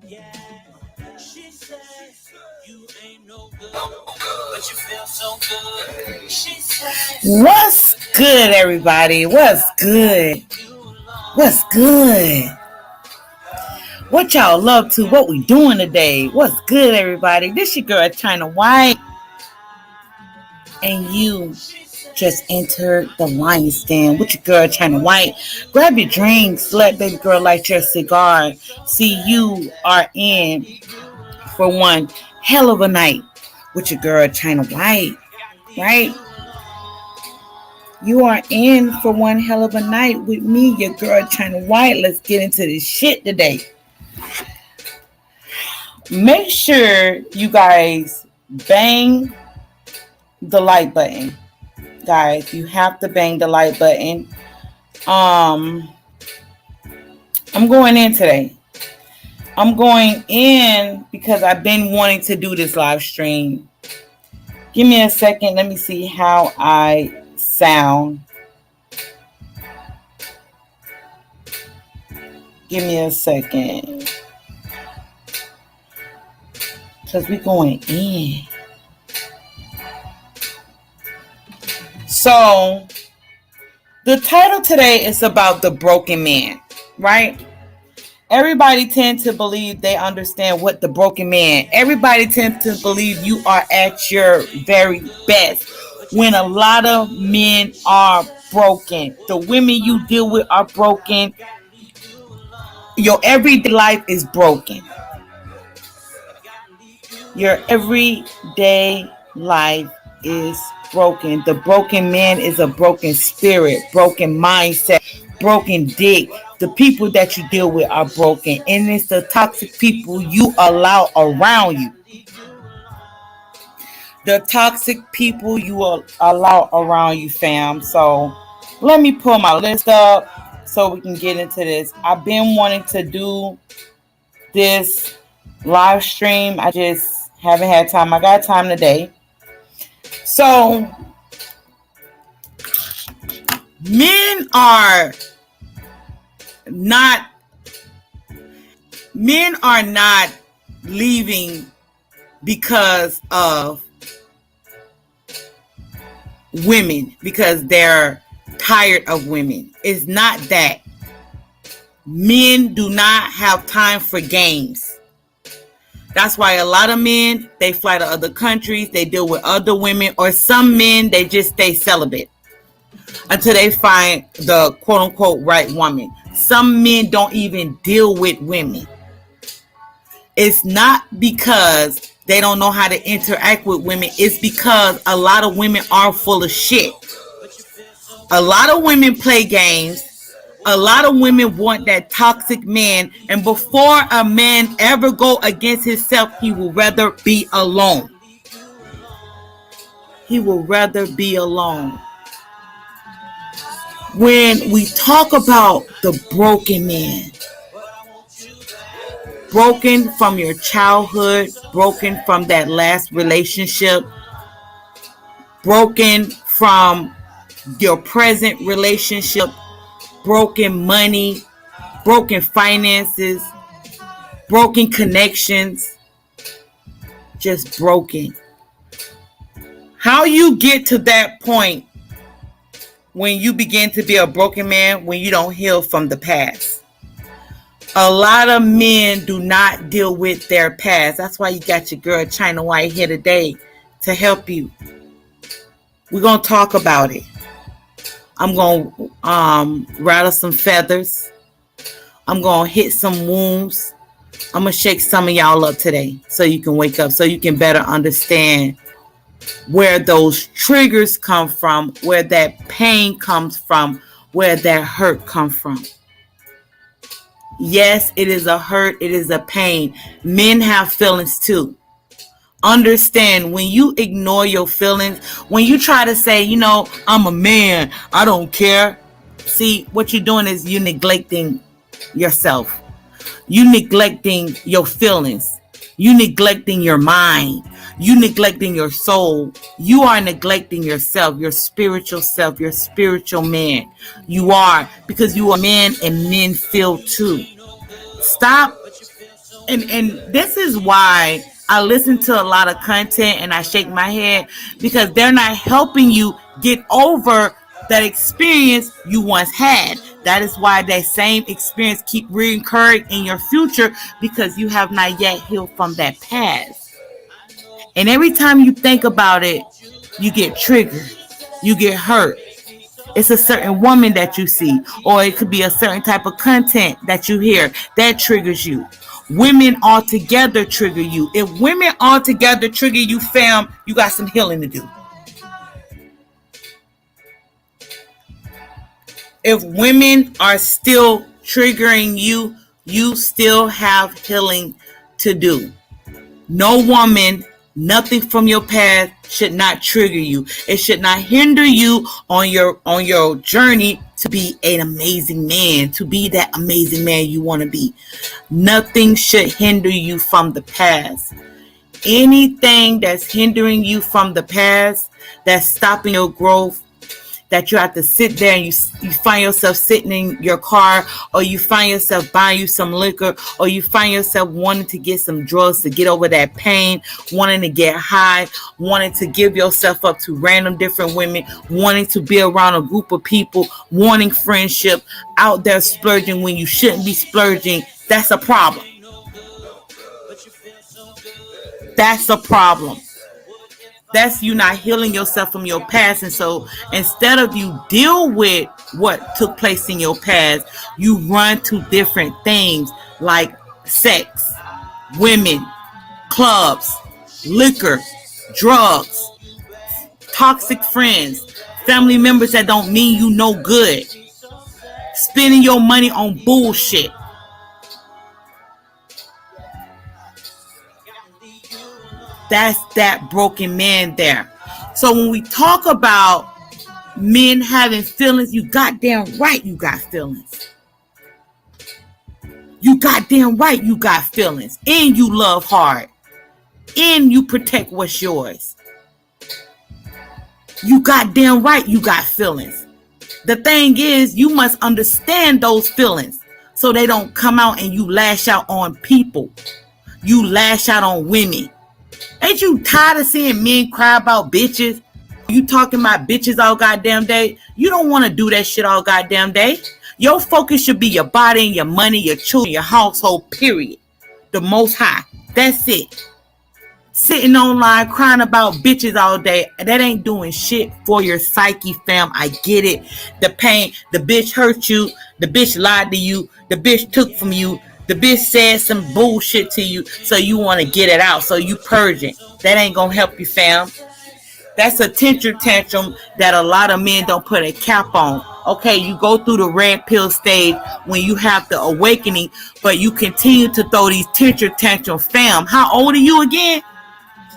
Yeah, she says you ain't no good, but you feel so good. She says, what's good, everybody? What's good? What's good? What y'all love to? What we doing today? What's good, everybody? This your girl China White, and you just entered the Lion's Den with your girl China White. Grab your drinks, let baby girl light your cigar. See, you are in for one hell of a night with your girl China White, right? You are in for one hell of a night with me, your girl China White. Let's get into this shit today. Make sure you guys bang the like button. Guys, you have to bang the like button. I'm going in today. I'm going in because I've been wanting to do this live stream. Give me a second. Let me see how I sound. Give me a second. Because we're going in. So, the title today is about the broken man, right? Everybody tends to believe they understand what the broken man. Everybody tends to believe you are at your very best when a lot of men are broken. The women you deal with are broken. Your everyday life is broken. Your everyday life is broken. The broken man is a broken spirit, broken mindset, broken dick. The people that you deal with are broken, and it's the toxic people you allow around you. The toxic people you will allow around you, fam. So let me pull my list up so we can get into this. I've been wanting to do this live stream. I just haven't had time. I got time today. So men are not leaving because of women, because they're tired of women. It's not that. Men do not have time for games. That's why a lot of men, they fly to other countries, they deal with other women, or some men, they just stay celibate until they find the quote-unquote right woman. Some men don't even deal with women. It's not because they don't know how to interact with women. It's because a lot of women are full of shit. A lot of women play games. A lot of women want that toxic man. And before a man ever go against himself, he will rather be alone. He will rather be alone. When we talk about the broken man, broken from your childhood, broken from that last relationship, broken from your present relationship, broken money, broken finances, broken connections, just broken. How you get to that point when you begin to be a broken man, when you don't heal from the past? A lot of men do not deal with their past. That's why you got your girl China White here today to help you. We're going to talk about it. I'm going to rattle some feathers. I'm going to hit some wounds. I'm going to shake some of y'all up today so you can wake up, so you can better understand where those triggers come from, where that pain comes from, where that hurt comes from. Yes, it is a hurt. It is a pain. Men have feelings too. Understand, when you ignore your feelings, when you try to say, I'm a man, I don't care. See, what you're doing is you're neglecting yourself. You neglecting your feelings. You neglecting your mind. You neglecting your soul. You are neglecting yourself, your spiritual self, your spiritual man. You are, because you are men and men feel too. Stop. And this is why I listen to a lot of content and I shake my head, because they're not helping you get over that experience you once had. That is why that same experience keep reoccurring in your future, because you have not yet healed from that past. And every time you think about it, you get triggered. You get hurt. It's a certain woman that you see, or it could be a certain type of content that you hear that triggers you. Women altogether trigger you. If women altogether trigger you, fam, you got some healing to do. If women are still triggering you, you still have healing to do. No woman, nothing from your past should not trigger you. It should not hinder you on your journey to be an amazing man, to be that amazing man you want to be. Nothing should hinder you from the past. Anything that's hindering you from the past, that's stopping your growth, that you have to sit there and you find yourself sitting in your car, or you find yourself buying you some liquor, or you find yourself wanting to get some drugs to get over that pain, wanting to get high, wanting to give yourself up to random different women, wanting to be around a group of people, wanting friendship, out there splurging when you shouldn't be splurging. That's a problem. That's a problem. That's you not healing yourself from your past. And so instead of you deal with what took place in your past, you run to different things like sex, women, clubs, liquor, drugs, toxic friends, family members that don't mean you no good, spending your money on bullshit. That's that broken man there. So when we talk about men having feelings, you goddamn right you got feelings. You goddamn right you got feelings. And you love hard. And you protect what's yours. You goddamn right you got feelings. The thing is, you must understand those feelings so they don't come out and you lash out on people. You lash out on women. Ain't you tired of seeing men cry about bitches? You talking about bitches all goddamn day? You don't want to do that shit all goddamn day. Your focus should be your body and your money, your children, your household, period. The Most High. That's it. Sitting online crying about bitches all day, that ain't doing shit for your psyche, fam. I get it. The pain, the bitch hurt you, the bitch lied to you, the bitch took from you, the bitch said some bullshit to you, so you want to get it out, so you purging. That ain't gonna help you, fam. That's a temper tantrum that a lot of men don't put a cap on. Okay, you go through the red pill stage when you have the awakening, but you continue to throw these temper tantrums, fam. How old are you again?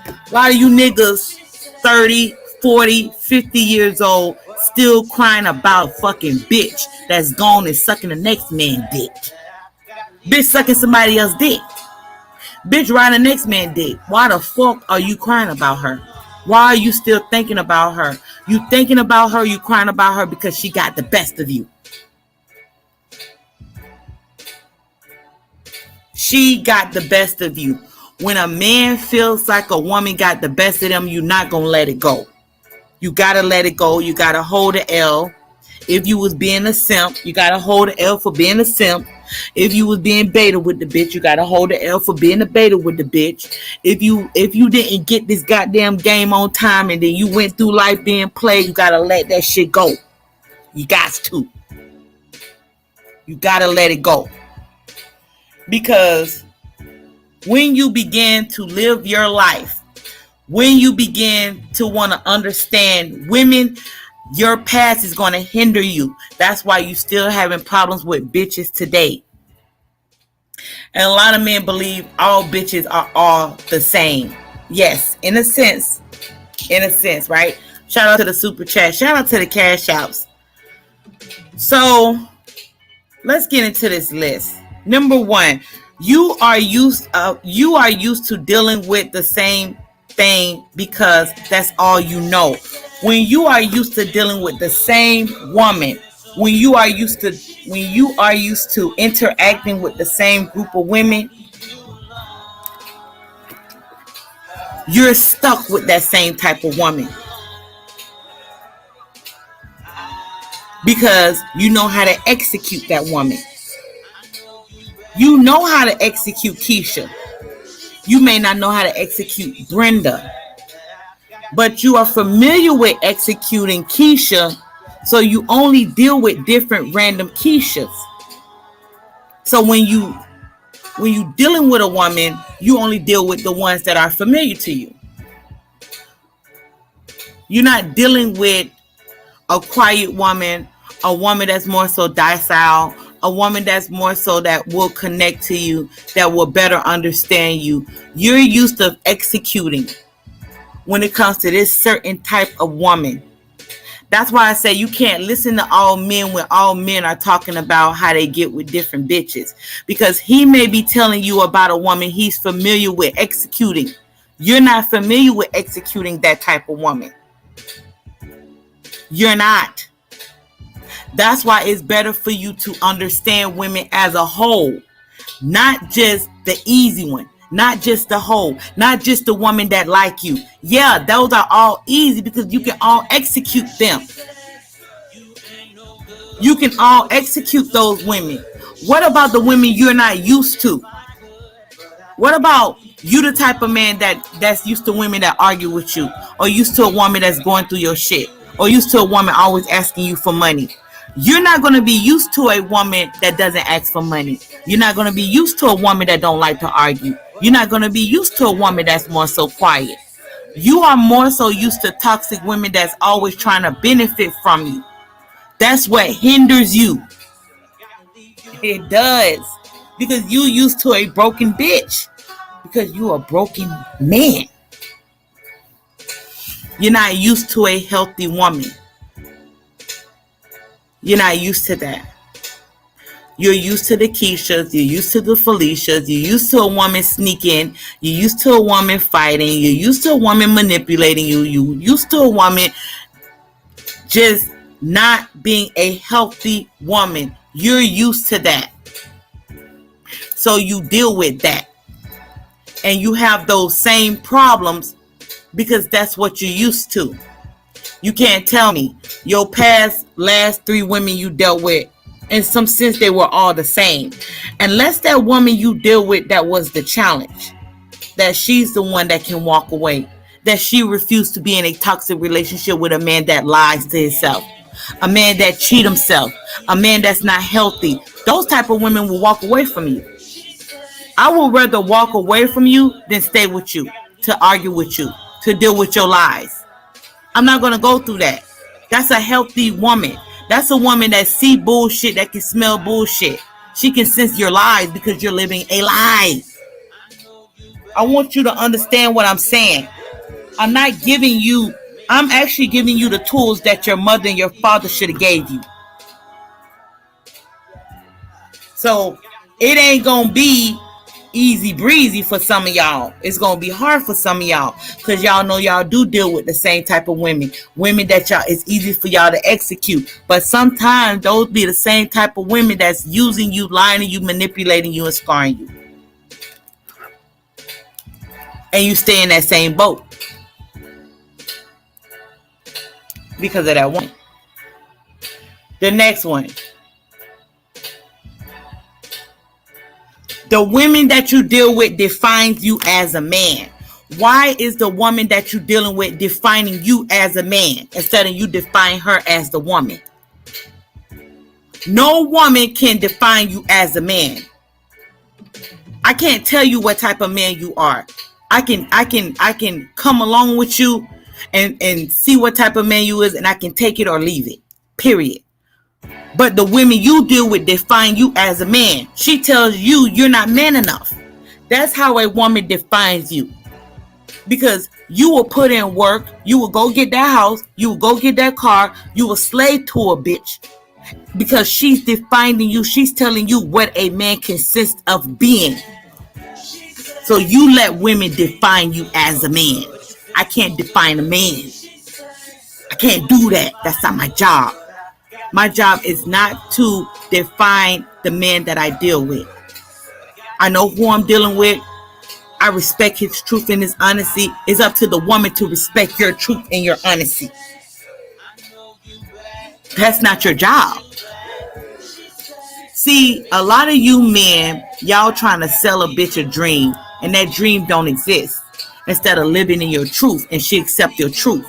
A lot of you niggas 30, 40, 50 years old still crying about fucking bitch that's gone and sucking the next man's dick. Bitch sucking somebody else's dick. Bitch riding the next man's dick. Why the fuck are you crying about her? Why are you still thinking about her? You thinking about her, you crying about her because she got the best of you. She got the best of you. When a man feels like a woman got the best of them, you're not going to let it go. You got to let it go. You got to hold the L. If you was being a simp, you got to hold the L for being a simp. If you was being beta with the bitch, you got to hold the L for being a beta with the bitch. If you didn't get this goddamn game on time and then you went through life being played, you got to let that shit go. You got to. You got to let it go. Because when you begin to live your life, when you begin to want to understand women, your past is going to hinder you. That's why you still having problems with bitches today. And a lot of men believe all bitches are all the same. Yes, in a sense, right? Shout out to the super chat. Shout out to the cash outs. So let's get into this list. Number one, you are used to dealing with the same thing because that's all you know. When you are used to dealing with the same woman, when you are used to interacting with the same group of women, you're stuck with that same type of woman. Because you know how to execute that woman. You know how to execute Keisha. You may not know how to execute Brenda. But you are familiar with executing Keisha, so you only deal with different random Keishas. So when you dealing with a woman, you only deal with the ones that are familiar to you. You're not dealing with a quiet woman, a woman that's more so docile, a woman that's more so that will connect to you, that will better understand you. You're used to executing when it comes to this certain type of woman. That's why I say you can't listen to all men when all men are talking about how they get with different bitches. Because he may be telling you about a woman he's familiar with executing. You're not familiar with executing that type of woman. You're not. That's why it's better for you to understand women as a whole, not just the easy one, not just the whole, not just the woman that like you. Yeah, those are all easy because you can all execute them. You can all execute those women. What about the women you're not used to? What about you, the type of man that's used to women that argue with you, or used to a woman that's going through your shit, or used to a woman always asking you for money? You're not going to be used to a woman that doesn't ask for money. You're not going to be used to a woman that don't like to argue. You're not going to be used to a woman that's more so quiet. You are more so used to toxic women that's always trying to benefit from you. That's what hinders you. It does. Because you used to a broken bitch. Because you a broken man. You're not used to a healthy woman. You're not used to that. You're used to the Keishas. You're used to the Felicias. You're used to a woman sneaking. You're used to a woman fighting. You're used to a woman manipulating you. You're used to a woman just not being a healthy woman. You're used to that. So you deal with that. And you have those same problems because that's what you're used to. You can't tell me your last 3 women you dealt with, in some sense, they were all the same. Unless that woman you deal with that was the challenge, that she's the one that can walk away, that she refused to be in a toxic relationship with a man that lies to himself, a man that cheats himself, a man that's not healthy. Those type of women will walk away from you. I would rather walk away from you than stay with you, to argue with you, to deal with your lies. I'm not going to go through that. That's a healthy woman. That's a woman that see bullshit, that can smell bullshit. She can sense your lies because you're living a lie. I want you to understand what I'm saying. I'm actually giving you the tools that your mother and your father should have gave you. So it ain't going to be easy breezy for some of y'all. It's going to be hard for some of y'all because y'all know y'all do deal with the same type of women that y'all, it's easy for y'all to execute. But sometimes those be the same type of women that's using you, lying to you, manipulating you, and scarring you. And you stay in that same boat because of that one. The next one. The women that you deal with defines you as a man. Why is the woman that you're dealing with defining you as a man instead of you define her as the woman? No woman can define you as a man. I can't tell you what type of man you are. I can come along with you and see what type of man you is, and I can take it or leave it. Period. But the women you deal with define you as a man. She tells you you're not man enough. That's how a woman defines you. Because you will put in work. You will go get that house. You will go get that car. You will slave to a bitch. Because she's defining you. She's telling you what a man consists of being. So you let women define you as a man. I can't define a man. I can't do that. That's not my job. My job is not to define the man that I deal with. I know who I'm dealing with. I respect his truth and his honesty. It's up to the woman to respect your truth and your honesty. That's not your job. See, a lot of you men, y'all trying to sell a bitch a dream, and that dream don't exist. Instead of living in your truth, and she accept your truth.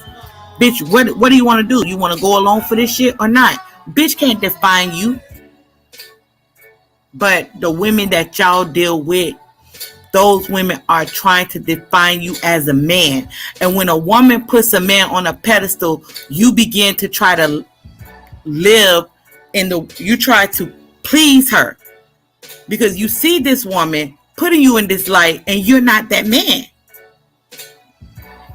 Bitch, what do you want to do? You want to go along for this shit or not? Bitch can't define you. But the women that y'all deal with, those women are trying to define you as a man. And when a woman puts a man on a pedestal, you begin to try to live you try to please her. Because you see this woman putting you in this light and you're not that man.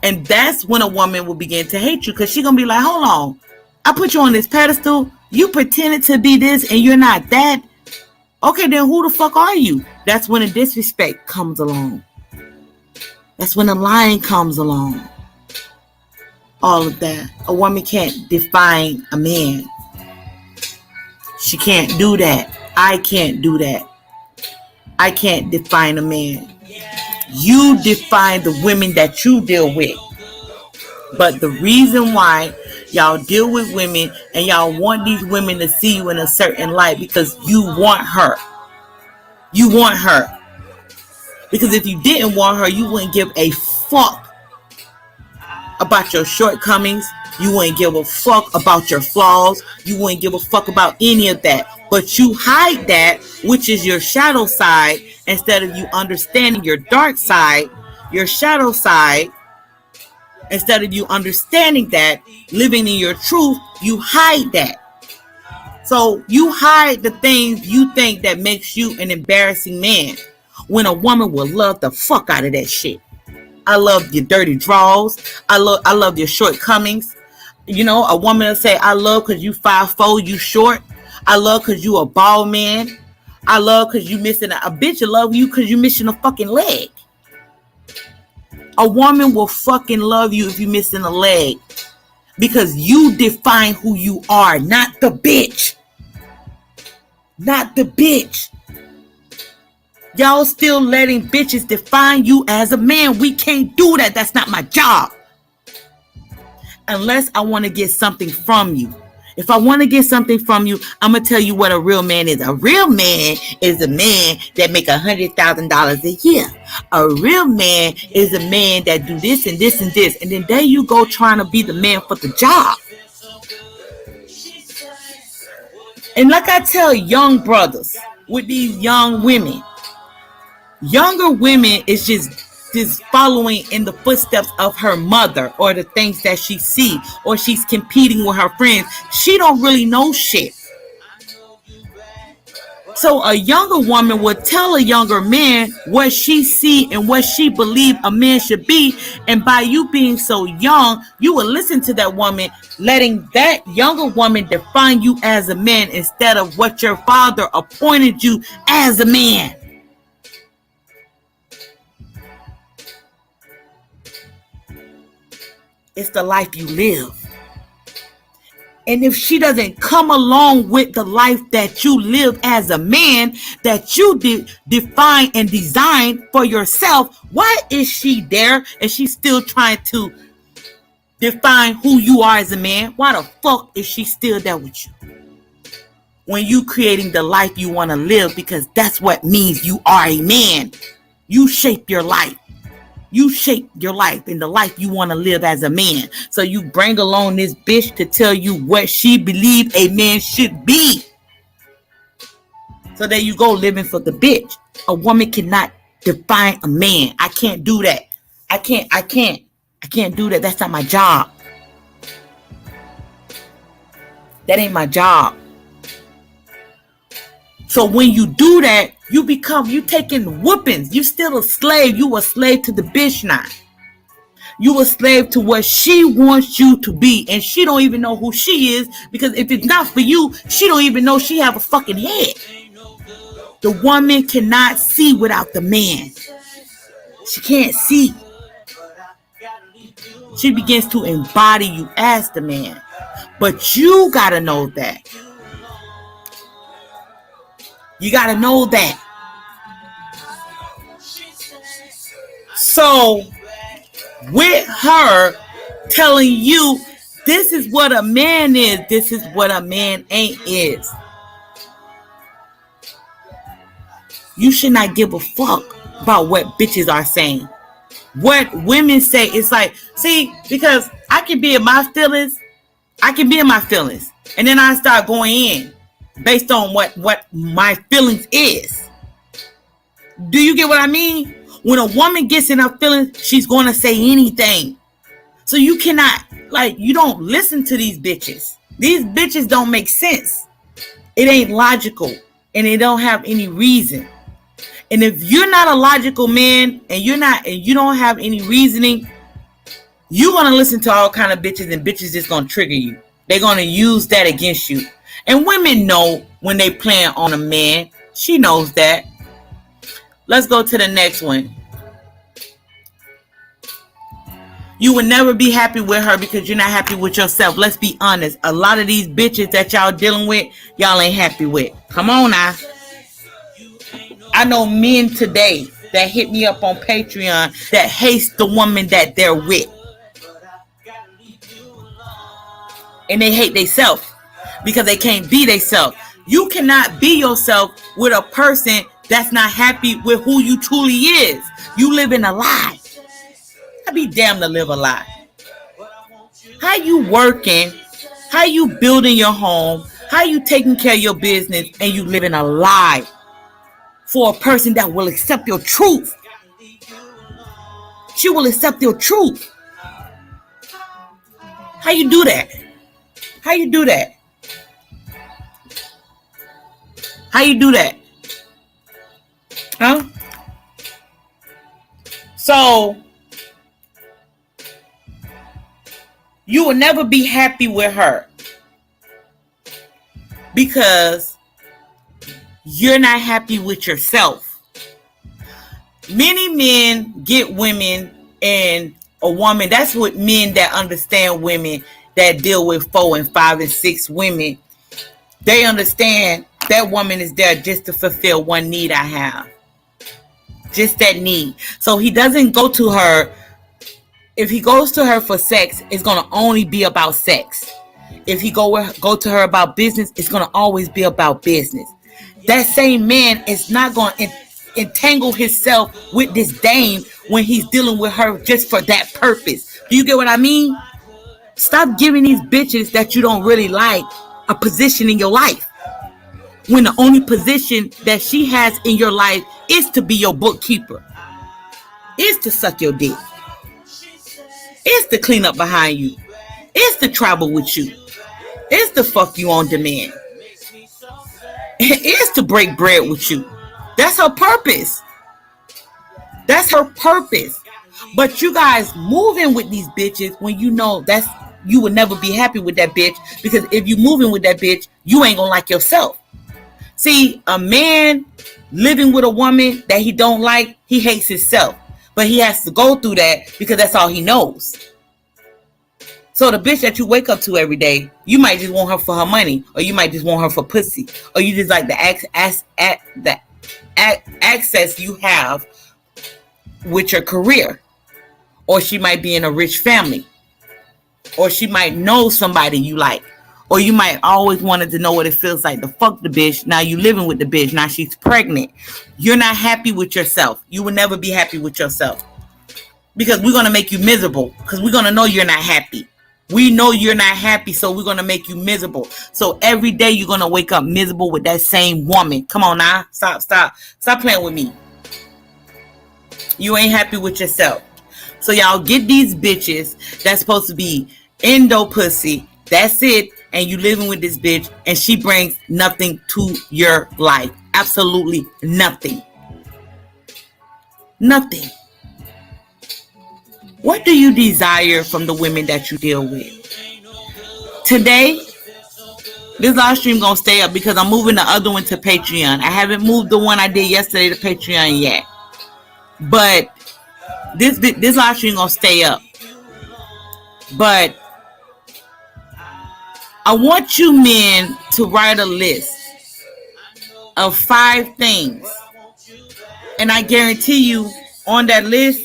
And that's when a woman will begin to hate you, because she's going to be like, hold on. I put you on this pedestal. You pretended to be this and you're not that. Okay, then who the fuck are you? That's when the disrespect comes along. That's when the lying comes along. all of that. A woman can't define a man. She can't do that. I can't do that. I can't define a man. You define the women that you deal with. But the reason why y'all deal with women and y'all want these women to see you in a certain light because you want her. You want her. Because if you didn't want her, you wouldn't give a fuck about your shortcomings. You wouldn't give a fuck about your flaws. You wouldn't give a fuck about any of that. But you hide that, which is your shadow side, instead of you understanding your dark side, your shadow side. Instead of you understanding that, living in your truth, you hide that. So you hide the things you think that makes you an embarrassing man, when a woman will love the fuck out of that shit. I love your dirty draws. I love your shortcomings. You know, a woman will say, I love because you 5'4", you short. I love because you a bald man. I love because you missing a bitch. I love you because you missing a fucking leg. A woman will fucking love you if you missing a leg. Because you define who you are, not the bitch. Not the bitch. Y'all still letting bitches define you as a man. We can't do that. That's not my job. Unless I want to get something from you. If I want to get something from you, I'm going to tell you what a real man is. A real man is a man that make $100,000 a year. A real man is a man that do this and this and this. And then there you go trying to be the man for the job. And like I tell young brothers with these young women, younger women is just following in the footsteps of her mother or the things that she see, or she's competing with her friends. She don't really know shit. So a younger woman would tell a younger man what she see and what she believe a man should be. And by you being so young, you will listen to that woman, letting that younger woman define you as a man instead of what your father appointed you as a man. It's the life you live. And if she doesn't come along with the life that you live as a man, that you define and design for yourself, why is she there and she's still trying to define who you are as a man? Why the fuck is she still there with you? When you creating the life you want to live, because that's what means you are a man. You shape your life. You shape your life in the life you want to live as a man. So you bring along this bitch to tell you what she believes a man should be. So there you go, living for the bitch. A woman cannot define a man. I can't do that. I can't do that. That's not my job. That ain't my job. So when you do that, you taking whoopings. You still a slave. You a slave to the bitch now. You a slave to what she wants you to be. And she don't even know who she is. Because if it's not for you, she don't even know she have a fucking head. The woman cannot see without the man. She can't see. She begins to embody you as the man. But you gotta know that. You gotta know that. So, with her telling you, this is what a man is, this is what a man ain't is. You should not give a fuck about what bitches are saying. What women say, it's like, see, because I can be in my feelings, and then I start going in based on what my feelings is. Do you get what I mean? When a woman gets in her feelings, she's going to say anything. So you cannot, you don't listen to these bitches. These bitches don't make sense. It ain't logical, and they don't have any reason. And if you're not a logical man, and you don't have any reasoning, you're going to listen to all kind of bitches, and bitches just going to trigger you. They're going to use that against you. And women know when they plan on a man. She knows that. Let's go to the next one. You will never be happy with her because you're not happy with yourself. Let's be honest. A lot of these bitches that y'all dealing with, y'all ain't happy with. Come on now. I know men today that hit me up on Patreon that hates the woman that they're with. And they hate themselves because they can't be themselves. You cannot be yourself with a person that's not happy with who you truly is. You live in a lie. I'd be damned to live a lie. How you working? How you building your home? How you taking care of your business and you live in a lie for a person that will accept your truth? She will accept your truth. How you do that? How you do that? How you do that? Huh? So you will never be happy with her because you're not happy with yourself. Many men get women and a woman. That's what men that understand women that deal with 4 and 5 and 6 women. They understand that woman is there just to fulfill one need I have. Just that need. So he doesn't go to her. If he goes to her for sex, it's going to only be about sex. If he go to her about business, it's going to always be about business. That same man is not going to entangle himself with this dame when he's dealing with her just for that purpose. Do you get what I mean? Stop giving these bitches that you don't really like a position in your life, when the only position that she has in your life is to be your bookkeeper, is to suck your dick, is to clean up behind you, is to travel with you, is to fuck you on demand, is to break bread with you. That's her purpose. That's her purpose. But you guys move in with these bitches when you know that's you will never be happy with that bitch, because if you moving with that bitch, you ain't gonna like yourself. See, a man living with a woman that he don't like, he hates himself. But he has to go through that because that's all he knows. So the bitch that you wake up to every day, you might just want her for her money, or you might just want her for pussy, or you just like the access you have with your career, or she might be in a rich family, or she might know somebody you like, or you might always wanted to know what it feels like to fuck the bitch. Now you living with the bitch. Now she's pregnant. You're not happy with yourself. You will never be happy with yourself, because we're going to make you miserable, because we're going to know you're not happy. We know you're not happy, so we're going to make you miserable. So every day you're going to wake up miserable with that same woman. Come on now. Stop playing with me. You ain't happy with yourself. So y'all get these bitches that's supposed to be endo pussy. That's it. And you living with this bitch, and she brings nothing to your life. Absolutely nothing. Nothing. What do you desire from the women that you deal with? Today, this live stream gonna stay up because I'm moving the other one to Patreon. I haven't moved the one I did yesterday to Patreon yet. But this live stream gonna stay up. But I want you men to write a list of 5 things. And I guarantee you, on that list,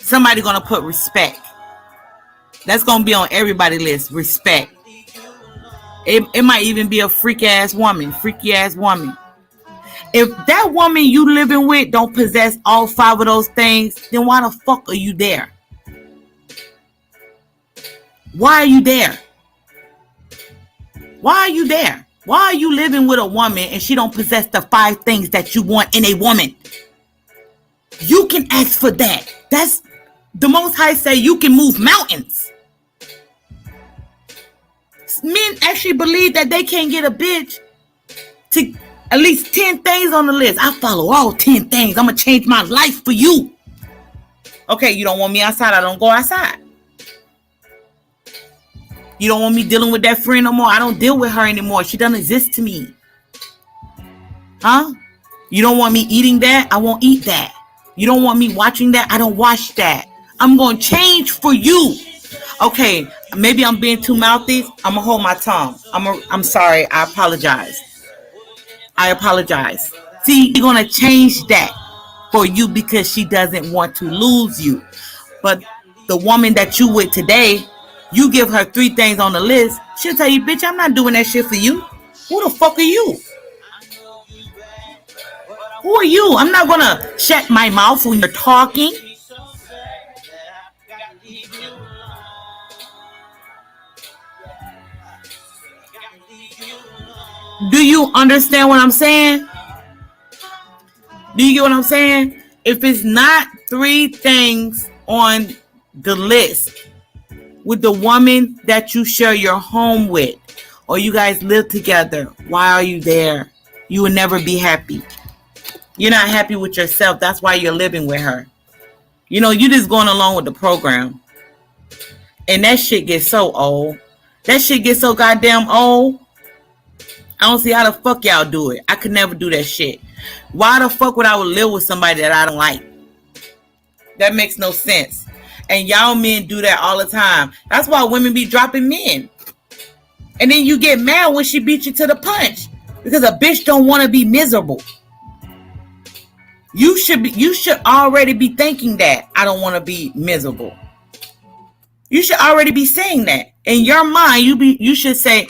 somebody gonna put respect. That's gonna be on everybody's list. Respect. It might even be a freaky ass woman. If that woman you living with don't possess all 5 of those things, then why the fuck are you there? Why are you there? Why are you there? Why are you living with a woman and she don't possess the 5 things that you want in a woman? You can ask for that. That's the Most High say you can move mountains. Men actually believe that they can't get a bitch to at least 10 things on the list. I follow all 10 things. I'm going to change my life for you. Okay, you don't want me outside. I don't go outside. You don't want me dealing with that friend no more. I don't deal with her anymore. She doesn't exist to me. Huh? You don't want me eating that? I won't eat that. You don't want me watching that? I don't watch that. I'm going to change for you. Okay, maybe I'm being too mouthy. I'm going to hold my tongue. I'm sorry. I apologize. See, you're going to change that for you because she doesn't want to lose you. But the woman that you with today, you give her 3 things on the list, she'll tell you, bitch, I'm not doing that shit for you. Who the fuck are you? Who are you? I'm not going to shut my mouth when you're talking. Do you understand what I'm saying? Do you get what I'm saying? If it's not 3 things on the list with the woman that you share your home with, or you guys live together, why are you there? You will never be happy. You're not happy with yourself. That's why you're living with her. You know, you just going along with the program. And that shit gets so old. That shit gets so goddamn old. I don't see how the fuck y'all do it. I could never do that shit. Why the fuck would I live with somebody that I don't like? That makes no sense. And y'all men do that all the time. That's why women be dropping men. And then you get mad when she beat you to the punch. Because a bitch don't want to be miserable. You should already be thinking that I don't want to be miserable. You should already be saying that. In your mind, you should say,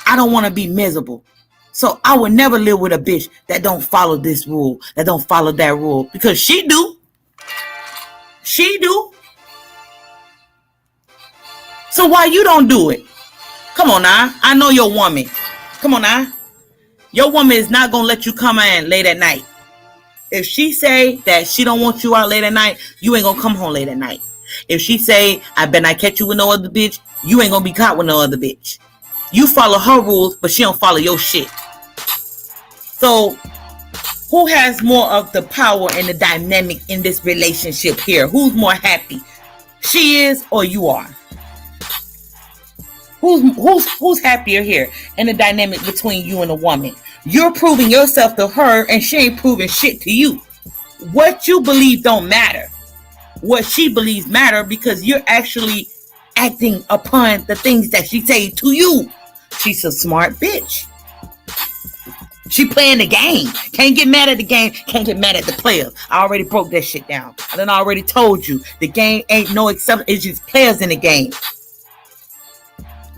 I don't want to be miserable. So I would never live with a bitch that don't follow this rule, that don't follow that rule. Because she do. She do. So why you don't do it? Come on now. I know your woman. Come on now. Your woman is not going to let you come in late at night. If she say that she don't want you out late at night, you ain't going to come home late at night. If she say, I bet I catch you with no other bitch, you ain't going to be caught with no other bitch. You follow her rules, but she don't follow your shit. So, who has more of the power and the dynamic in this relationship here? Who's more happy? She is or you are? Who's happier here in the dynamic between you and a woman? You're proving yourself to her and she ain't proving shit to you. What you believe don't matter. What she believes matter because you're actually acting upon the things that she say to you. She's a smart bitch. She playing the game. Can't get mad at the game. Can't get mad at the players. I already broke that shit down. I done already told you. The game ain't no exception. It's just players in the game.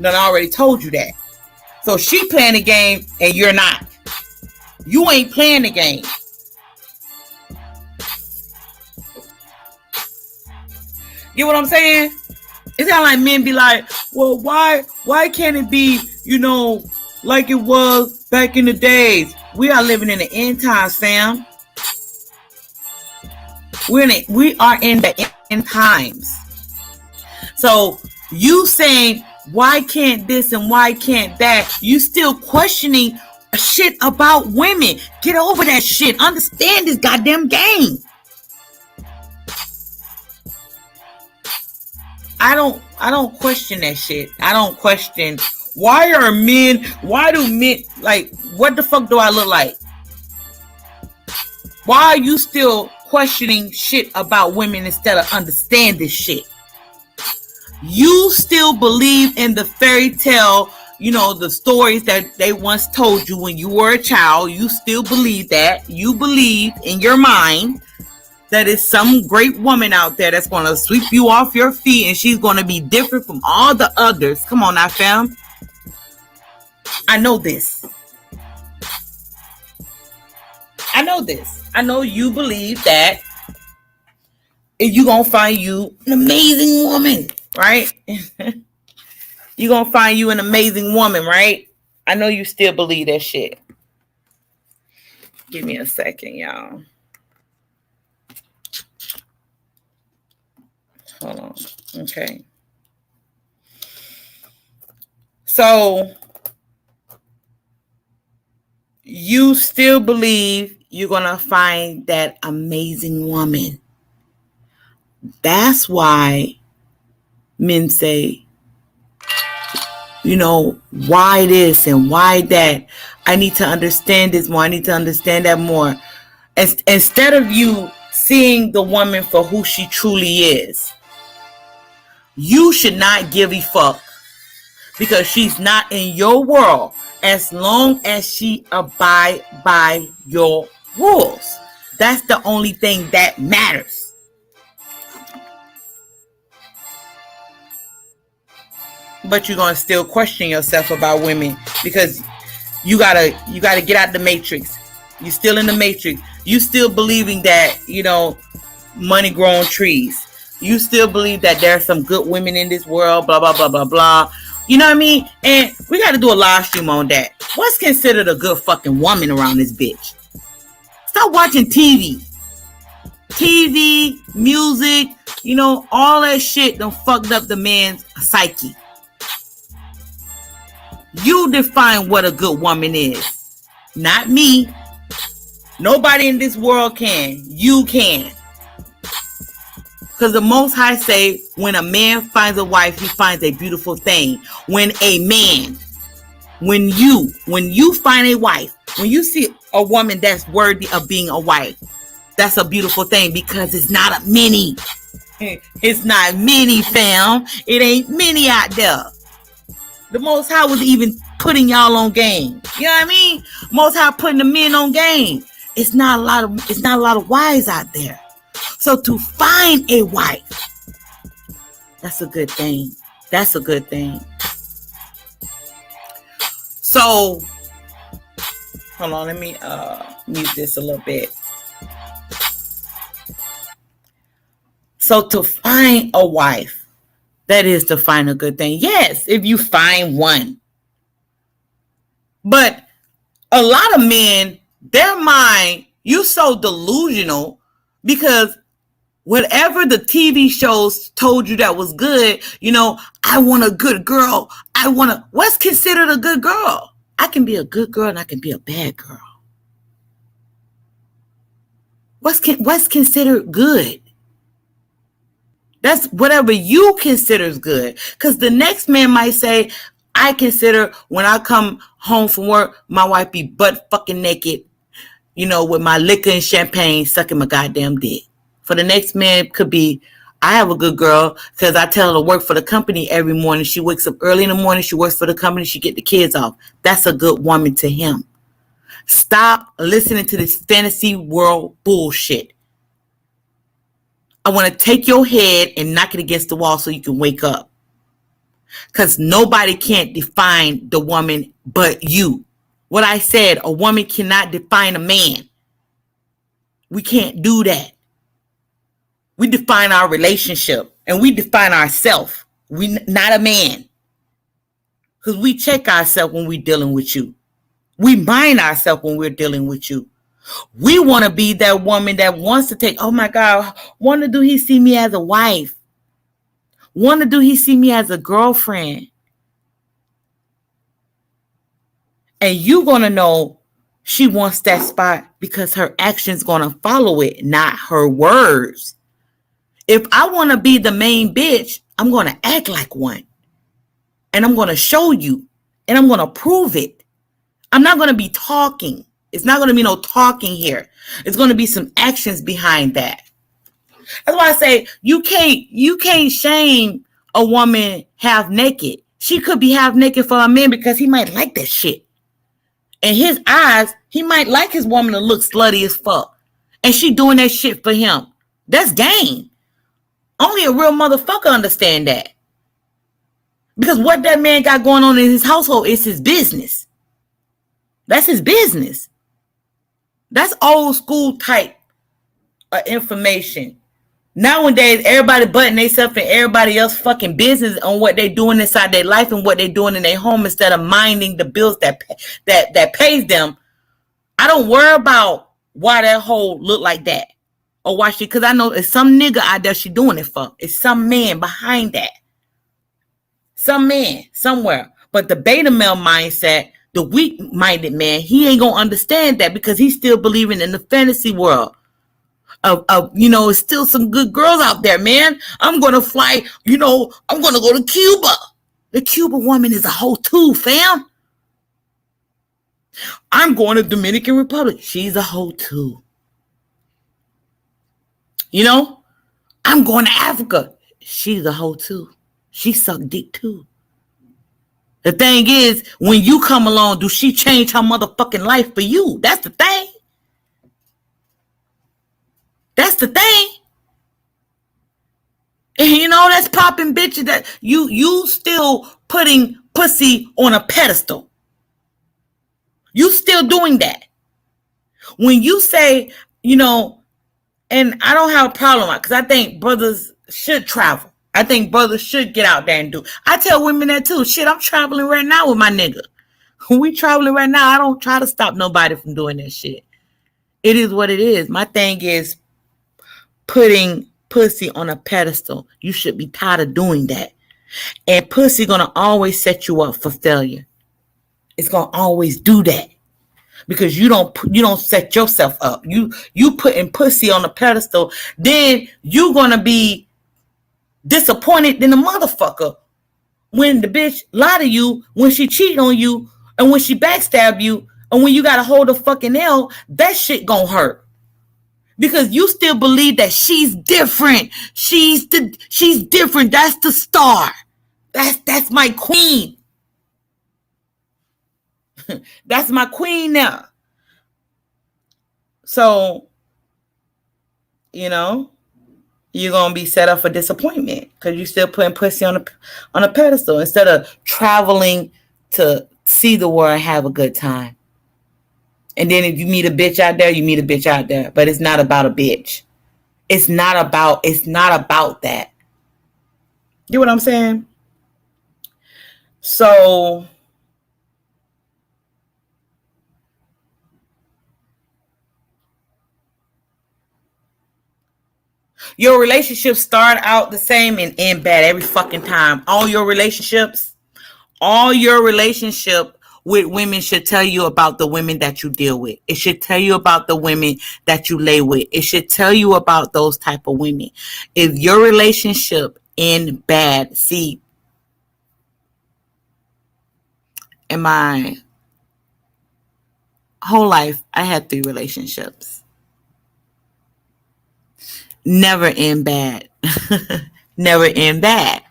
I already told you that. So she playing the game and you're not. You ain't playing the game. Get what I'm saying? It's kind of like men be like, well, why can't it be, like it was back in the days? We are living in the end times, fam. We are in the end times. So you saying, why can't this and why can't that? You still questioning shit about women. Get over that shit. Understand this goddamn game. I don't question that shit. I don't question why do men, like, what the fuck do I look like? Why are you still questioning shit about women instead of understanding shit? You still believe in the fairy tale, the stories that they once told you when you were a child. You still believe that. You believe in your mind that is some great woman out there that's going to sweep you off your feet and she's going to be different from all the others. Come on now, fam. I know this. I know you believe that if you're going to find you an amazing woman, right? You're going to find you an amazing woman, right? I know you still believe that shit. Give me a second, y'all. Hold on. Okay. So you still believe you're going to find that amazing woman. That's why men say, why this and why that? I need to understand this more. I need to understand that more. Instead of you seeing the woman for who she truly is. You should not give a fuck because she's not in your world as long as she abide by your rules. That's the only thing that matters. But you're gonna still question yourself about women because you gotta get out the matrix. You still in the matrix. You still believing that money growing trees. You still believe that there are some good women in this world. Blah blah blah blah blah. You know what I mean? And we got to do a live stream on that. What's considered a good fucking woman around this bitch? Stop watching TV. TV, music, all that shit done fucked up the man's psyche. You define what a good woman is. Not me. Nobody in this world can. You can. Because the Most High say, when a man finds a wife, he finds a beautiful thing. When you find a wife, when you see a woman that's worthy of being a wife, that's a beautiful thing because it's not a many. It's not many, fam. It ain't many out there. The Most High was even putting y'all on game. You know what I mean? Most High putting the men on game. It's not a lot of wives out there. So to find a wife, that's a good thing. That's a good thing. So, hold on, let me mute this a little bit. So to find a wife, that is to find a good thing. Yes, if you find one. But a lot of men, their mind, you so delusional because whatever the TV shows told you that was good, I want a good girl. What's considered a good girl? I can be a good girl and I can be a bad girl. What's considered good? That's whatever you consider is good. Because the next man might say, I consider when I come home from work, my wife be butt fucking naked, with my liquor and champagne sucking my goddamn dick. For the next man could be, I have a good girl because I tell her to work for the company every morning. She wakes up early in the morning. She works for the company. She get the kids off. That's a good woman to him. Stop listening to this fantasy world bullshit. I want to take your head and knock it against the wall so you can wake up. Because nobody can't define the woman but you. What I said, a woman cannot define a man. We can't do that. We define our relationship and we define ourselves. We not a man. Because we check ourselves when we're dealing with you. We mind ourselves when we're dealing with you. We want to be that woman that wants to take, oh my God, wonder do he see me as a wife? Wonder do he see me as a girlfriend? And you're going to know she wants that spot because her action's going to follow it, not her words. If I want to be the main bitch, I'm going to act like one. And I'm going to show you. And I'm going to prove it. I'm not going to be talking. It's not going to be no talking here. It's going to be some actions behind that. That's why I say you can't shame a woman half naked. She could be half naked for a man because he might like that shit. In his eyes, he might like his woman to look slutty as fuck. And she doing that shit for him. That's game. Only a real motherfucker understand that. Because what that man got going on in his household is his business. That's his business. That's old school type of information. Nowadays, everybody butting themselves and everybody else fucking business on what they doing inside their life and what they doing in their home instead of minding the bills that pays them. I don't worry about why that hoe look like that or why she, because I know it's some nigga out there she doing it for. It's some man behind that. Some man somewhere. But the beta male mindset, the weak-minded man, he ain't gonna understand that because he's still believing in the fantasy world. It's still some good girls out there, man. I'm gonna fly, I'm gonna go to Cuba. The Cuba woman is a hoe too, fam. I'm going to Dominican Republic. She's a hoe too. I'm going to Africa. She's a hoe too. She suck dick too. The thing is, when you come along, do she change her motherfucking life for you? That's the thing. That's the thing. And you know, that's popping bitches that you still putting pussy on a pedestal. You still doing that. When you say, you know, and I don't have a problem because I think brothers should travel. I think brothers should get out there and do. I tell women that too. Shit, I'm traveling right now with my nigga. We traveling right now. I don't try to stop nobody from doing that shit. It is what it is. My thing is putting pussy on a pedestal. You should be tired of doing that. And pussy gonna always set you up for failure. It's gonna always do that. Because you don't set yourself up. You putting pussy on a pedestal, then you gonna be disappointed in the motherfucker when the bitch lie to you, when she cheat on you, and when she backstab you, and when you gotta hold a fucking L, that shit gonna hurt. Because you still believe that she's different. She's different. That's the star. That's my queen. That's my queen now. So, you know, you're gonna be set up for disappointment because you're still putting pussy on a pedestal instead of traveling to see the world and have a good time. And then if you meet a bitch out there, you meet a bitch out there. But it's not about a bitch. It's not about that. You know what I'm saying? So your relationships start out the same and end bad every fucking time. All your relationship with women should tell you about the women that you deal with. It should tell you about the women that you lay with. It should tell you about those type of women. If your relationship end bad, see, in my whole life, I had 3 relationships. Never end bad. Never end bad.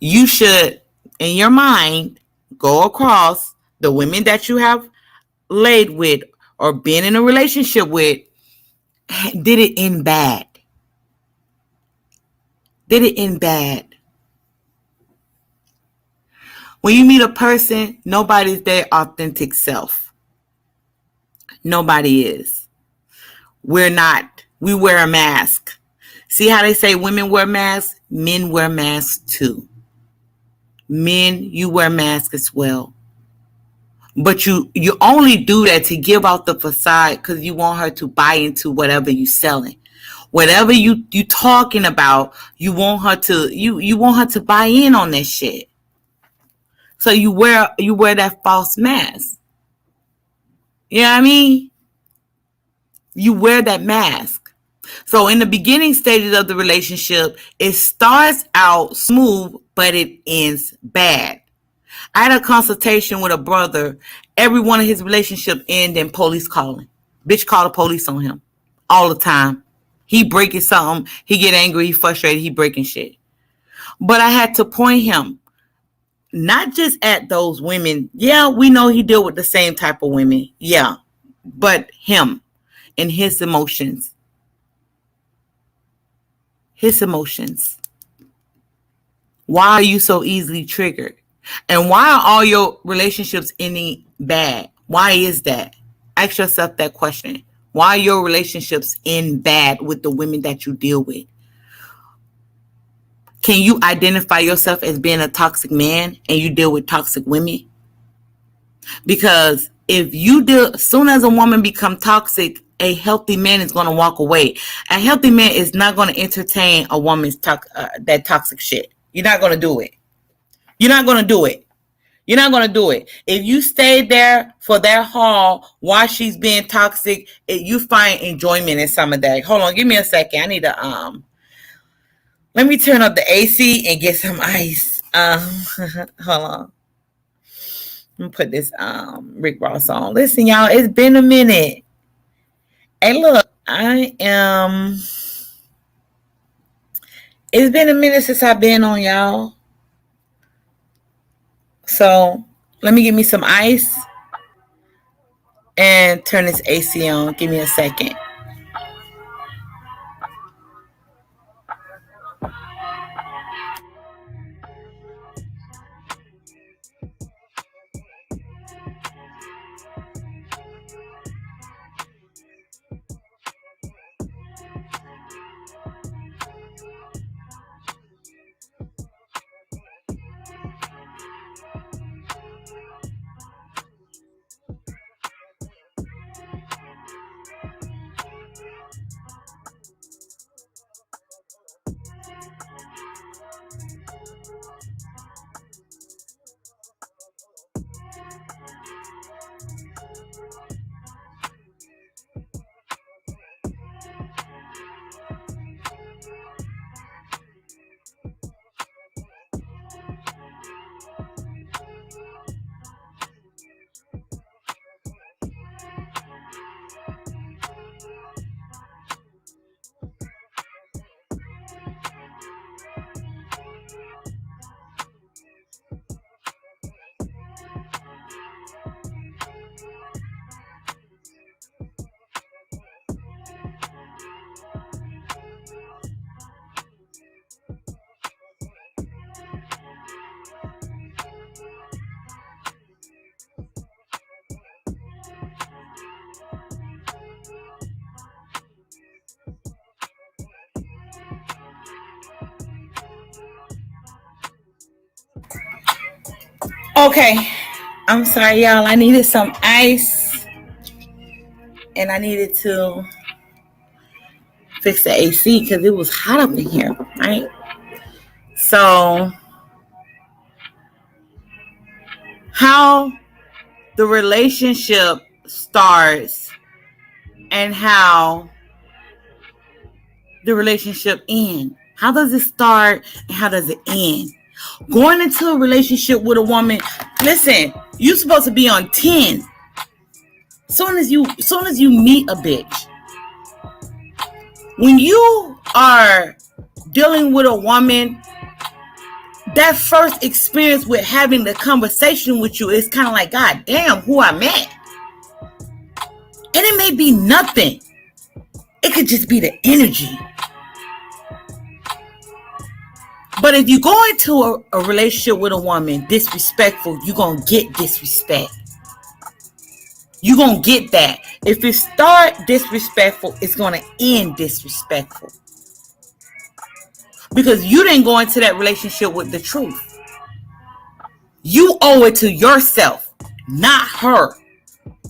You should, in your mind, go across the women that you have laid with or been in a relationship with. Did it end bad? Did it end bad? When you meet a person, nobody's their authentic self. Nobody is. We're not. We wear a mask. See how they say women wear masks? Men wear masks too. Men, you wear masks as well. But you only do that to give out the facade because you want her to buy into whatever you selling. Whatever you talking about, you want her to buy in on that shit. So you wear that false mask. You know what I mean? You wear that mask. So in the beginning stages of the relationship, it starts out smooth, but it ends bad. I had a consultation with a brother. Every one of his relationships end in police calling. Bitch call the police on him all the time. He breaking something. He get angry. He frustrated. He breaking shit. But I had to point him not just at those women. Yeah, we know he deal with the same type of women. Yeah, but him and his emotions. His emotions. Why are you so easily triggered? And why are all your relationships ending bad? Why is that? Ask yourself that question. Why are your relationships end bad with the women that you deal with? Can you identify yourself as being a toxic man and you deal with toxic women? Because if you deal, as soon as a woman become toxic, a healthy man is going to walk away. A healthy man is not going to entertain a woman's that toxic shit. You're not going to do it. You're not going to do it. You're not going to do it. If you stay there for that haul while she's being toxic, you find enjoyment in some of that. Hold on, give me a second. I need to let me turn up the AC and get some ice. Hold on. Let me put this Rick Ross on. Listen, y'all, it's been a minute. Hey, look, it's been a minute since I've been on, y'all. So let me get me some ice and turn this AC on. Give me a second. Okay. I'm sorry, y'all. I needed some ice and I needed to fix the AC because it was hot up in here, right? So, how the relationship starts and how the relationship ends. How does it start and how does it end? Going into a relationship with a woman, listen, you're supposed to be on 10. Soon as you meet a bitch, when you are dealing with a woman, that first experience with having the conversation with you is kind of like, God damn, who I met. And it may be nothing. It could just be the energy. But if you go into a relationship with a woman disrespectful, you're going to get disrespect. You're going to get that. If it start disrespectful, it's going to end disrespectful. Because you didn't go into that relationship with the truth. You owe it to yourself, not her.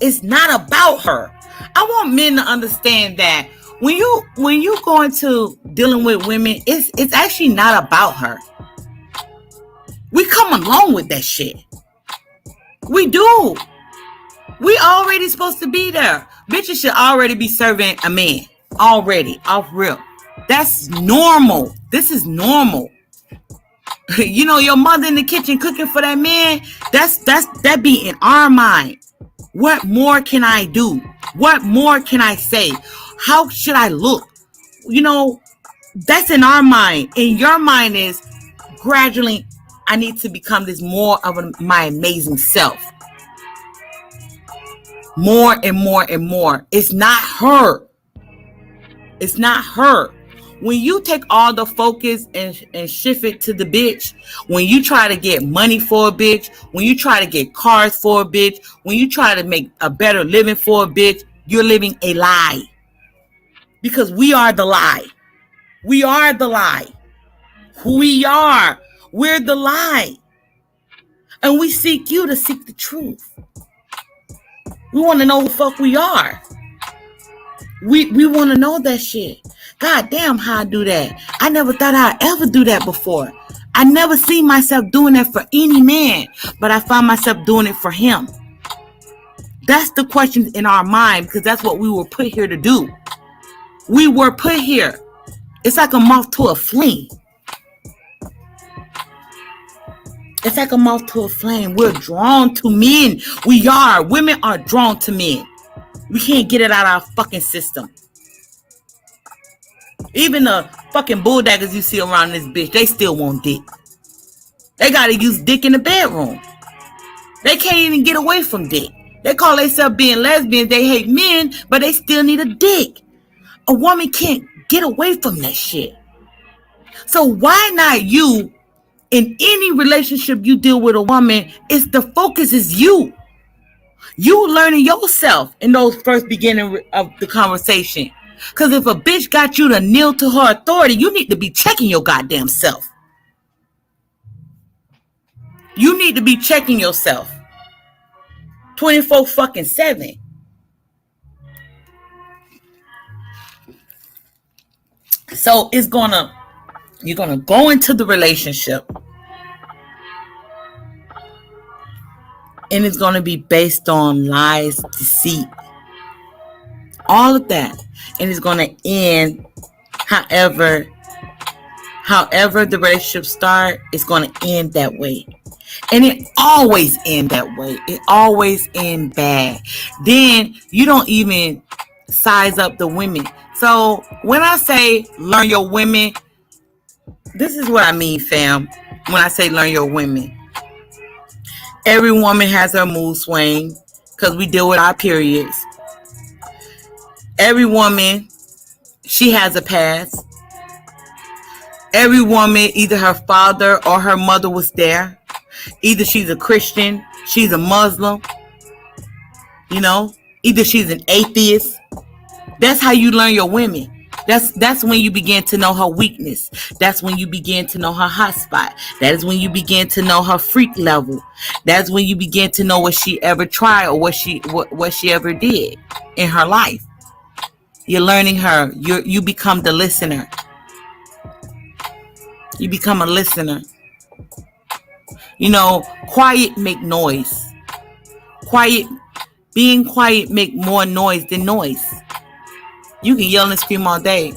It's not about her. I want men to understand that when you go into dealing with women, it's actually not about her. We come along with that shit. We do. We already supposed to be there. Bitches should already be serving a man. Already. Off rip. That's normal. This is normal. You know, your mother in the kitchen cooking for that man. That be in our mind. What more can I do? What more can I say? How should I look? You know, that's in our mind. In your mind is gradually, I need to become this more of my amazing self. More and more and more. It's not her. It's not her. When you take all the focus and shift it to the bitch, when you try to get money for a bitch, when you try to get cars for a bitch, when you try to make a better living for a bitch, you're living a lie. Because we are the lie. We are the lie. We are. We're the lie. And we seek you to seek the truth. We want to know who the fuck we are. We want to know that shit. God damn, how I do that. I never thought I'd ever do that before. I never seen myself doing that for any man, but I found myself doing it for him. That's the question in our mind, because that's what we were put here to do. We were put here. It's like a moth to a flame. It's like a moth to a flame. We're drawn to men. We are. Women are drawn to men. We can't get it out of our fucking system. Even the fucking bulldaggers you see around this bitch, they still want dick. They gotta use dick in the bedroom. They can't even get away from dick. They call themselves being lesbians. They hate men, but they still need a dick. A woman can't get away from that shit. So why not you? In any relationship you deal with a woman, it's the focus is you. You learning yourself in those first beginning of the conversation. Because if a bitch got you to kneel to her authority, you need to be checking your goddamn self. You need to be checking yourself 24 fucking 7. So you're gonna go into the relationship, and it's gonna be based on lies, deceit, all of that, and it's gonna end however the relationship start. It's gonna end that way. And it always end that way. It always end bad. Then you don't even size up the women. So when I say learn your women, this is what I mean, fam. When I say learn your women, every woman has her mood swing because we deal with our periods. Every woman, she has a past. Every woman, either her father or her mother was there. Either she's a Christian, she's a Muslim, either she's an atheist. That's how you learn your women. That's when you begin to know her weakness. That's when you begin to know her hot spot. That is when you begin to know her freak level. That's when you begin to know what she ever tried or what she ever did in her life. You're learning her. You become the listener. You become a listener. Quiet make noise. Being quiet make more noise than noise. You can yell and scream all day,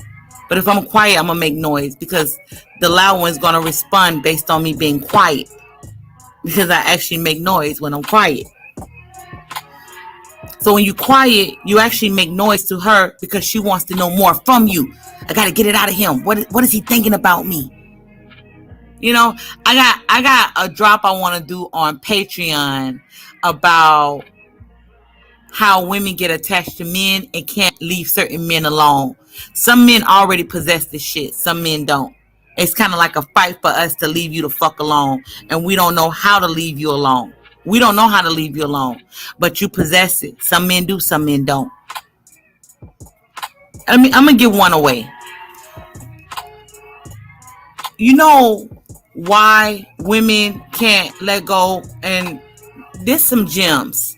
but if I'm quiet, I'm gonna make noise because the loud one's gonna respond based on me being quiet, because I actually make noise when I'm quiet. So when you quiet, you actually make noise to her because she wants to know more from you. I gotta get it out of him. What is he thinking about me? I got a drop I want to do on Patreon about how women get attached to men and can't leave certain men alone. Some men already possess this shit. Some men don't. It's kind of like a fight for us to leave you the fuck alone. And we don't know how to leave you alone. We don't know how to leave you alone. But you possess it. Some men do, some men don't. I'm going to give one away. You know why women can't let go? And there's some gems.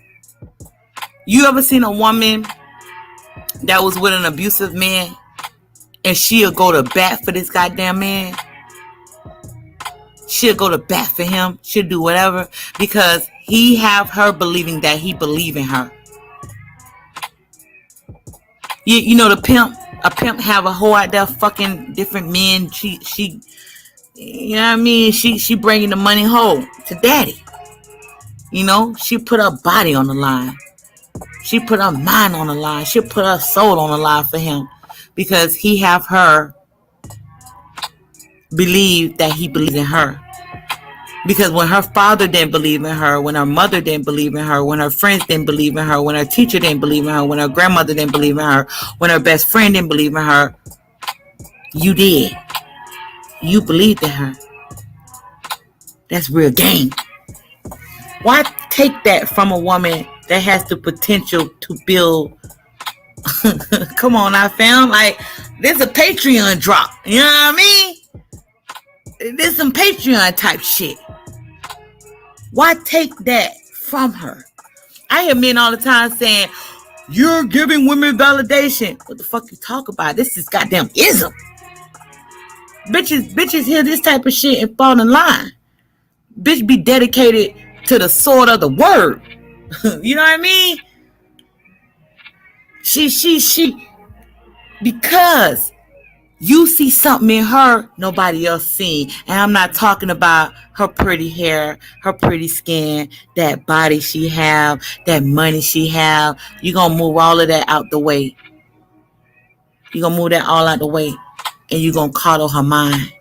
You ever seen a woman that was with an abusive man and she'll go to bat for this goddamn man? She'll go to bat for him. She'll do whatever because he have her believing that he believe in her. You know the pimp? A pimp have a whole out there fucking different men. She you know what I mean? She bringing the money home to daddy. She put her body on the line. She put her mind on the line. She put her soul on the line for him because he have her believe that he believes in her. Because when her father didn't believe in her, when her mother didn't believe in her, when her friends didn't believe in her, when her teacher didn't believe in her, when her grandmother didn't believe in her, when her best friend didn't believe in her, you did. You believed in her. That's real game. Why take that from a woman that has the potential to build? Come on now, fam. Like, there's a Patreon drop. You know what I mean? There's some Patreon type shit. Why take that from her? I hear men all the time saying, you're giving women validation. What the fuck you talk about? This is goddamn ism. Bitches hear this type of shit and fall in line. Bitch be dedicated to the sword of the word. You know what I mean? She because you see something in her nobody else seen. And I'm not talking about her pretty hair, her pretty skin, that body she have, that money she have. You're gonna move all of that out the way. You're gonna move that all out the way. And you're gonna coddle her mind.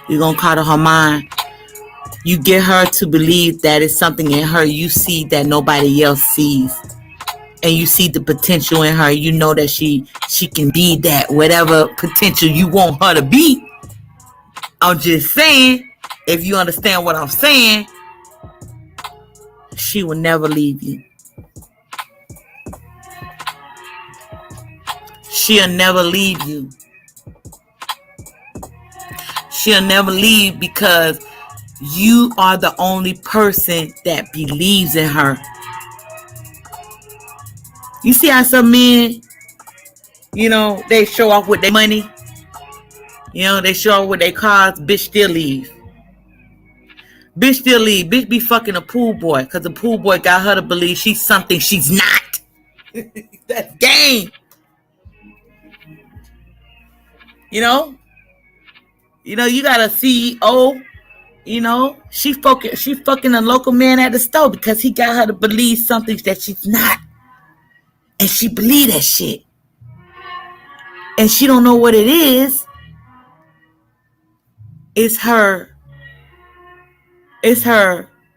You're gonna coddle her mind. You get her to believe that it's something in her you see that nobody else sees. And you see the potential in her. You know that she can be that, whatever potential you want her to be. I'm just saying, if you understand what I'm saying, she will never leave you. She'll never leave you. She'll never leave because you are the only person that believes in her. You see how some men, they show off with their money. They show off with their cars. Bitch still leave. Bitch still leave. Bitch be fucking a pool boy because the pool boy got her to believe she's something she's not. That's game. You got a CEO. She fucking a local man at the store because he got her to believe something that she's not. And she believe that shit. And she don't know what it is. It's her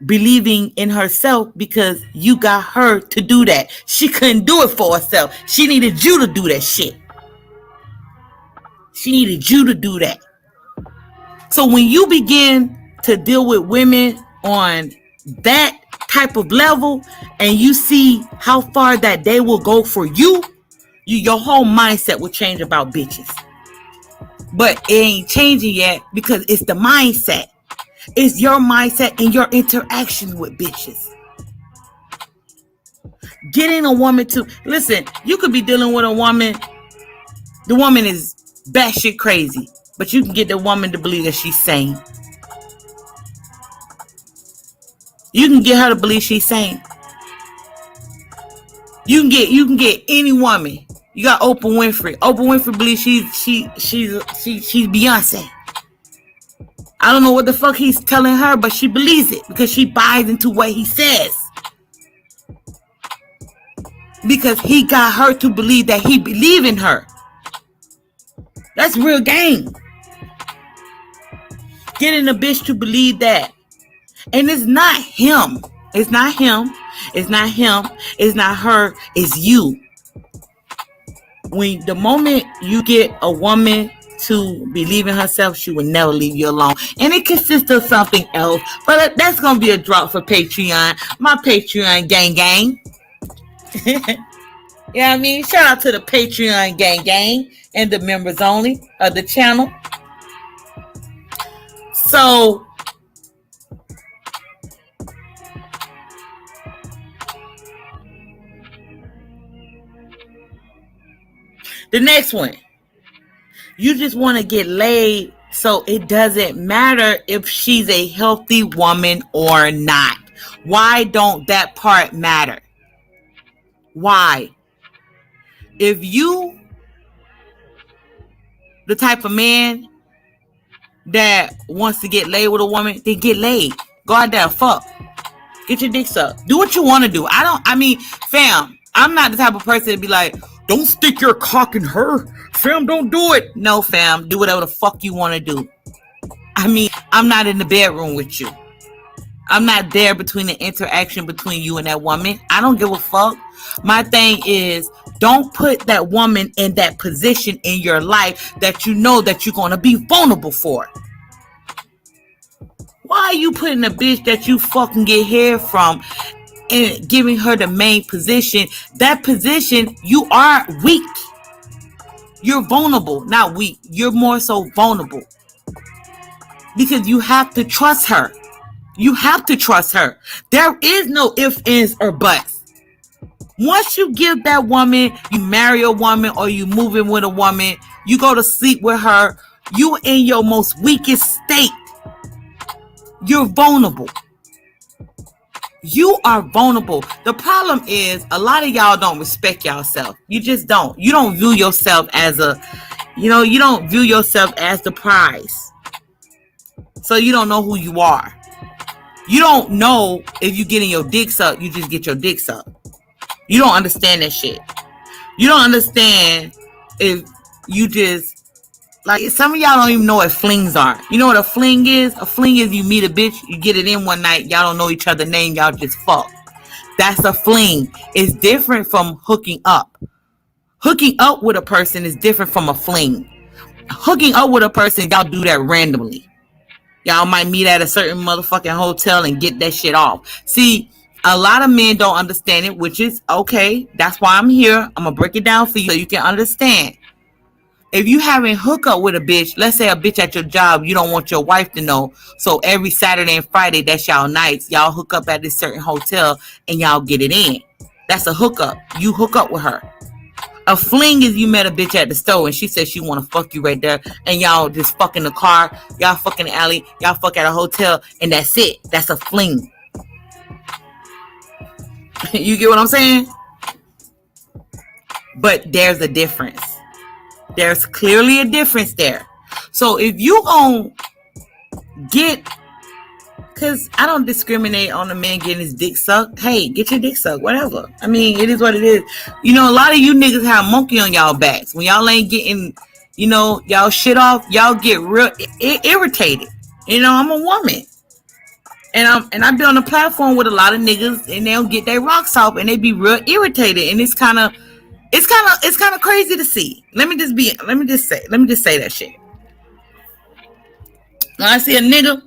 believing in herself because you got her to do that. She couldn't do it for herself. She needed you to do that shit. She needed you to do that. So when you begin to deal with women on that type of level and you see how far that they will go for you, your whole mindset will change about bitches. But it ain't changing yet because it's the mindset. It's your mindset and your interaction with bitches. Getting a woman to listen, you could be dealing with a woman. The woman is batshit crazy, but you can get the woman to believe that she's sane. You can get her to believe she's sane. You can get any woman. You got Oprah Winfrey. Oprah Winfrey believes she's Beyonce. I don't know what the fuck he's telling her, but she believes it because she buys into what he says. Because he got her to believe that he believes in her. That's real game. Getting a bitch to believe that. And it's not him. It's not him. It's not him. It's not her. It's you. The moment you get a woman to believe in herself, she will never leave you alone. And it consists of something else. But that's going to be a drop for Patreon. My Patreon gang. You know what I mean? Shout out to the Patreon gang and the members only of the channel. So, the next one. You just want to get laid, so it doesn't matter if she's a healthy woman or not. Why don't that part matter? Why? If you the type of man that wants to get laid with a woman, then get laid. Go out there, fuck. Get your dick sucked. Do what you want to do. Fam, I'm not the type of person to be like, don't stick your cock in her. Fam, don't do it. No, fam, do whatever the fuck you want to do. I'm not in the bedroom with you. I'm not there between the interaction between you and that woman. I don't give a fuck. My thing is, don't put that woman in that position in your life that you know that you're going to be vulnerable for. Why are you putting a bitch that you fucking get hair from and giving her the main position? That position, you are weak. You're vulnerable, not weak. You're more so vulnerable. Because you have to trust her. You have to trust her. There is no ifs, ands, or buts. Once you give that woman, you marry a woman or you move in with a woman, you go to sleep with her, you in your most weakest state. You're vulnerable. You are vulnerable. The problem is a lot of y'all don't respect yourself. You just don't. You don't view yourself as you don't view yourself as the prize. So you don't know who you are. You don't know if you getting your dick sucked, you just get your dick sucked. You don't understand that shit. You don't understand if you just Like, some of y'all don't even know what flings are. You know what a fling is? A fling is you meet a bitch, you get it in one night, y'all don't know each other's name, y'all just fuck. That's a fling. It's different from hooking up. Hooking up with a person is different from a fling. Hooking up with a person, y'all do that randomly. Y'all might meet at a certain motherfucking hotel and get that shit off. See, a lot of men don't understand it, which is okay. That's why I'm here. I'm going to break it down for you so you can understand. If you having hookup with a bitch, let's say a bitch at your job, you don't want your wife to know. So every Saturday and Friday, that's y'all nights. Y'all hook up at this certain hotel and y'all get it in. That's a hookup. You hook up with her. A fling is you met a bitch at the store and she said she want to fuck you right there, and y'all just fuck in the car, y'all fuck in the alley, y'all fuck at a hotel, and that's it. That's a fling. You get what I'm saying? But there's a difference. There's clearly a difference there. So if you gonna get, because I don't discriminate on a man getting his dick sucked. Hey, get your dick sucked, whatever. I mean, it is what it is. You know, a lot of you niggas have a monkey on y'all backs. When y'all ain't getting, you know, y'all shit off, y'all get real irritated. You know, I'm a woman. And I've been on a platform with a lot of niggas, and they'll get their rocks off and they be real irritated. And it's kind of crazy to see. Let me just say that shit. When I see a nigga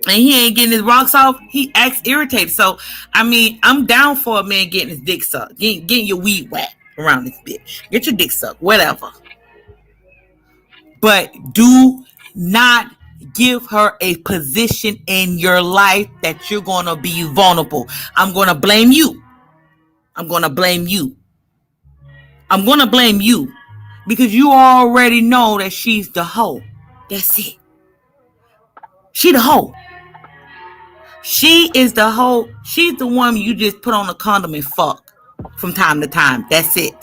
and he ain't getting his rocks off, he acts irritated. So, I mean, I'm down for a man getting his dick sucked, getting your weed whacked around this bitch. Get your dick sucked, whatever. But do not give her a position in your life that you're going to be vulnerable. I'm going to blame you. Because you already know that she's the hoe. That's it. She the hoe. She is the hoe. She's the one you just put on a condom and fuck from time to time. That's it.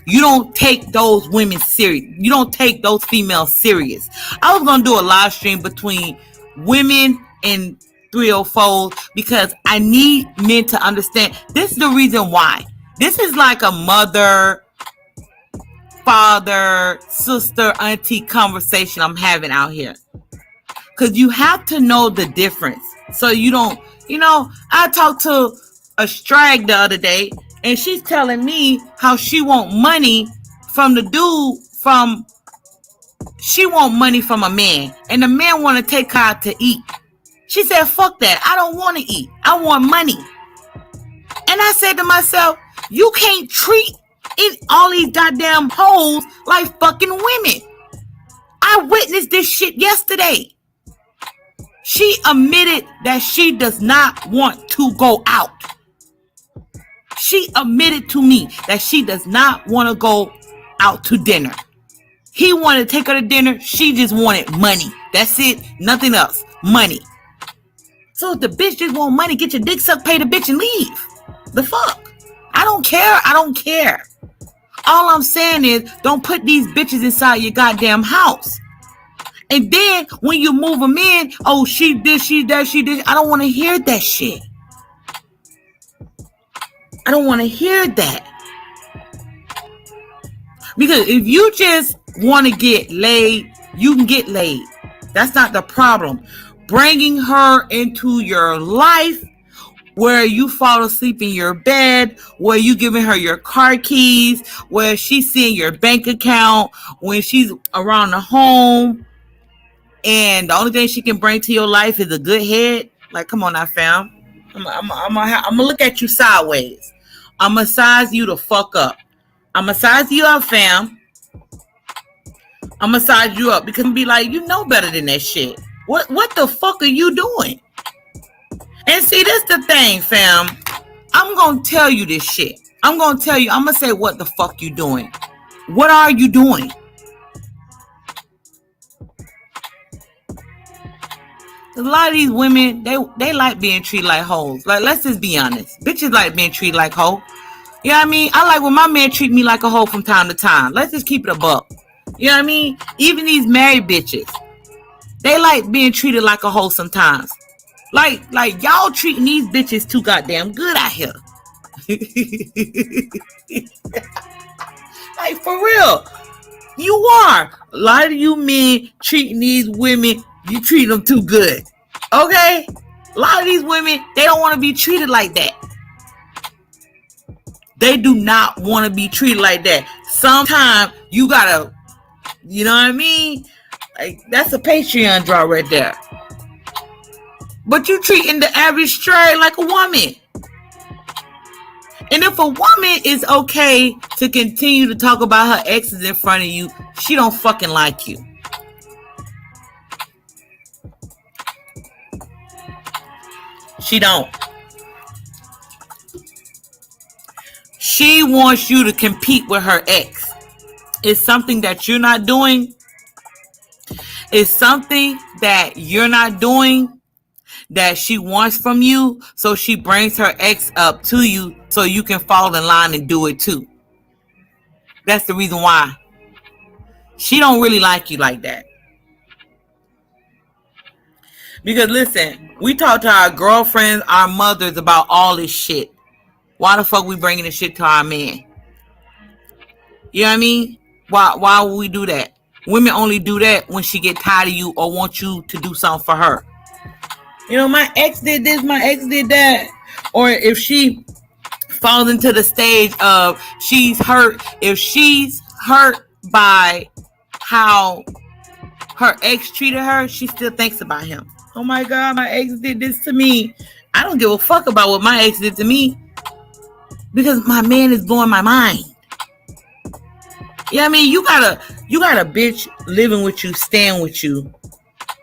You don't take those women serious. You don't take those females serious. I was going to do a live stream between women and 304 because I need men to understand. This is the reason why. This is like a mother, father, sister, auntie conversation I'm having out here. Because you have to know the difference. So you don't, you know, I talked to a strag the other day, and she's telling me how she want money from the dude she want money from a man, and the man want to take her out to eat. She said, fuck that. I don't want to eat. I want money. And I said to myself, you can't treat all these goddamn hoes like fucking women. I witnessed this shit yesterday. She admitted that she does not want to go out. She admitted to me that she does not want to go out to dinner. He wanted to take her to dinner. She just wanted money. That's it. Nothing else. Money. So if the bitch just want money, get your dick sucked, pay the bitch, and leave. The fuck? I don't care. All I'm saying is, don't put these bitches inside your goddamn house. And then when you move them in, oh, she did, she that, she did. I don't want to hear that shit. I don't want to hear that. Because if you just want to get laid, you can get laid. That's not the problem. Bringing her into your life where you fall asleep in your bed, where you giving her your car keys, where she's seeing your bank account, when she's around the home, and the only thing she can bring to your life is a good head. Like, come on now, fam. I'm gonna look at you sideways. I'm gonna size you the fuck up. I'm gonna size you up, fam. I'm gonna size you up because be like, you know better than that shit. What the fuck are you doing? And see, this the thing, fam. I'm gonna tell you this shit. I'm gonna say what the fuck you doing. What are you doing? A lot of these women, they like being treated like hoes. Like, let's just be honest. Bitches like being treated like hoe. You know what I mean? I like when my man treat me like a hoe from time to time. Let's just keep it a buck. You know what I mean? Even these married bitches, they like being treated like a hoe sometimes. Like y'all treating these bitches too goddamn good out here. Like, for real. You are. A lot of you men treating these women, you treat them too good. Okay? A lot of these women, they don't want to be treated like that. They do not want to be treated like that. Sometimes you gotta, you know what I mean? Like, that's a Patreon draw right there. But you treating the average straight like a woman. And if a woman is okay to continue to talk about her exes in front of you, she don't fucking like you. She don't. She wants you to compete with her ex. It's something that you're not doing. It's something that you're not doing that she wants from you, so she brings her ex up to you so you can fall in line and do it too. That's the reason why. She don't really like you like that. Because listen, we talk to our girlfriends, our mothers about all this shit. Why the fuck we bringing this shit to our men? You know what I mean? Why would we do that? Women only do that when she get tired of you or want you to do something for her. You know, my ex did this, my ex did that. Or if she falls into the stage of she's hurt, if she's hurt by how her ex treated her, she still thinks about him. Oh my God, my ex did this to me. I don't give a fuck about what my ex did to me because my man is blowing my mind. Yeah, I mean, you got a bitch living with you, staying with you,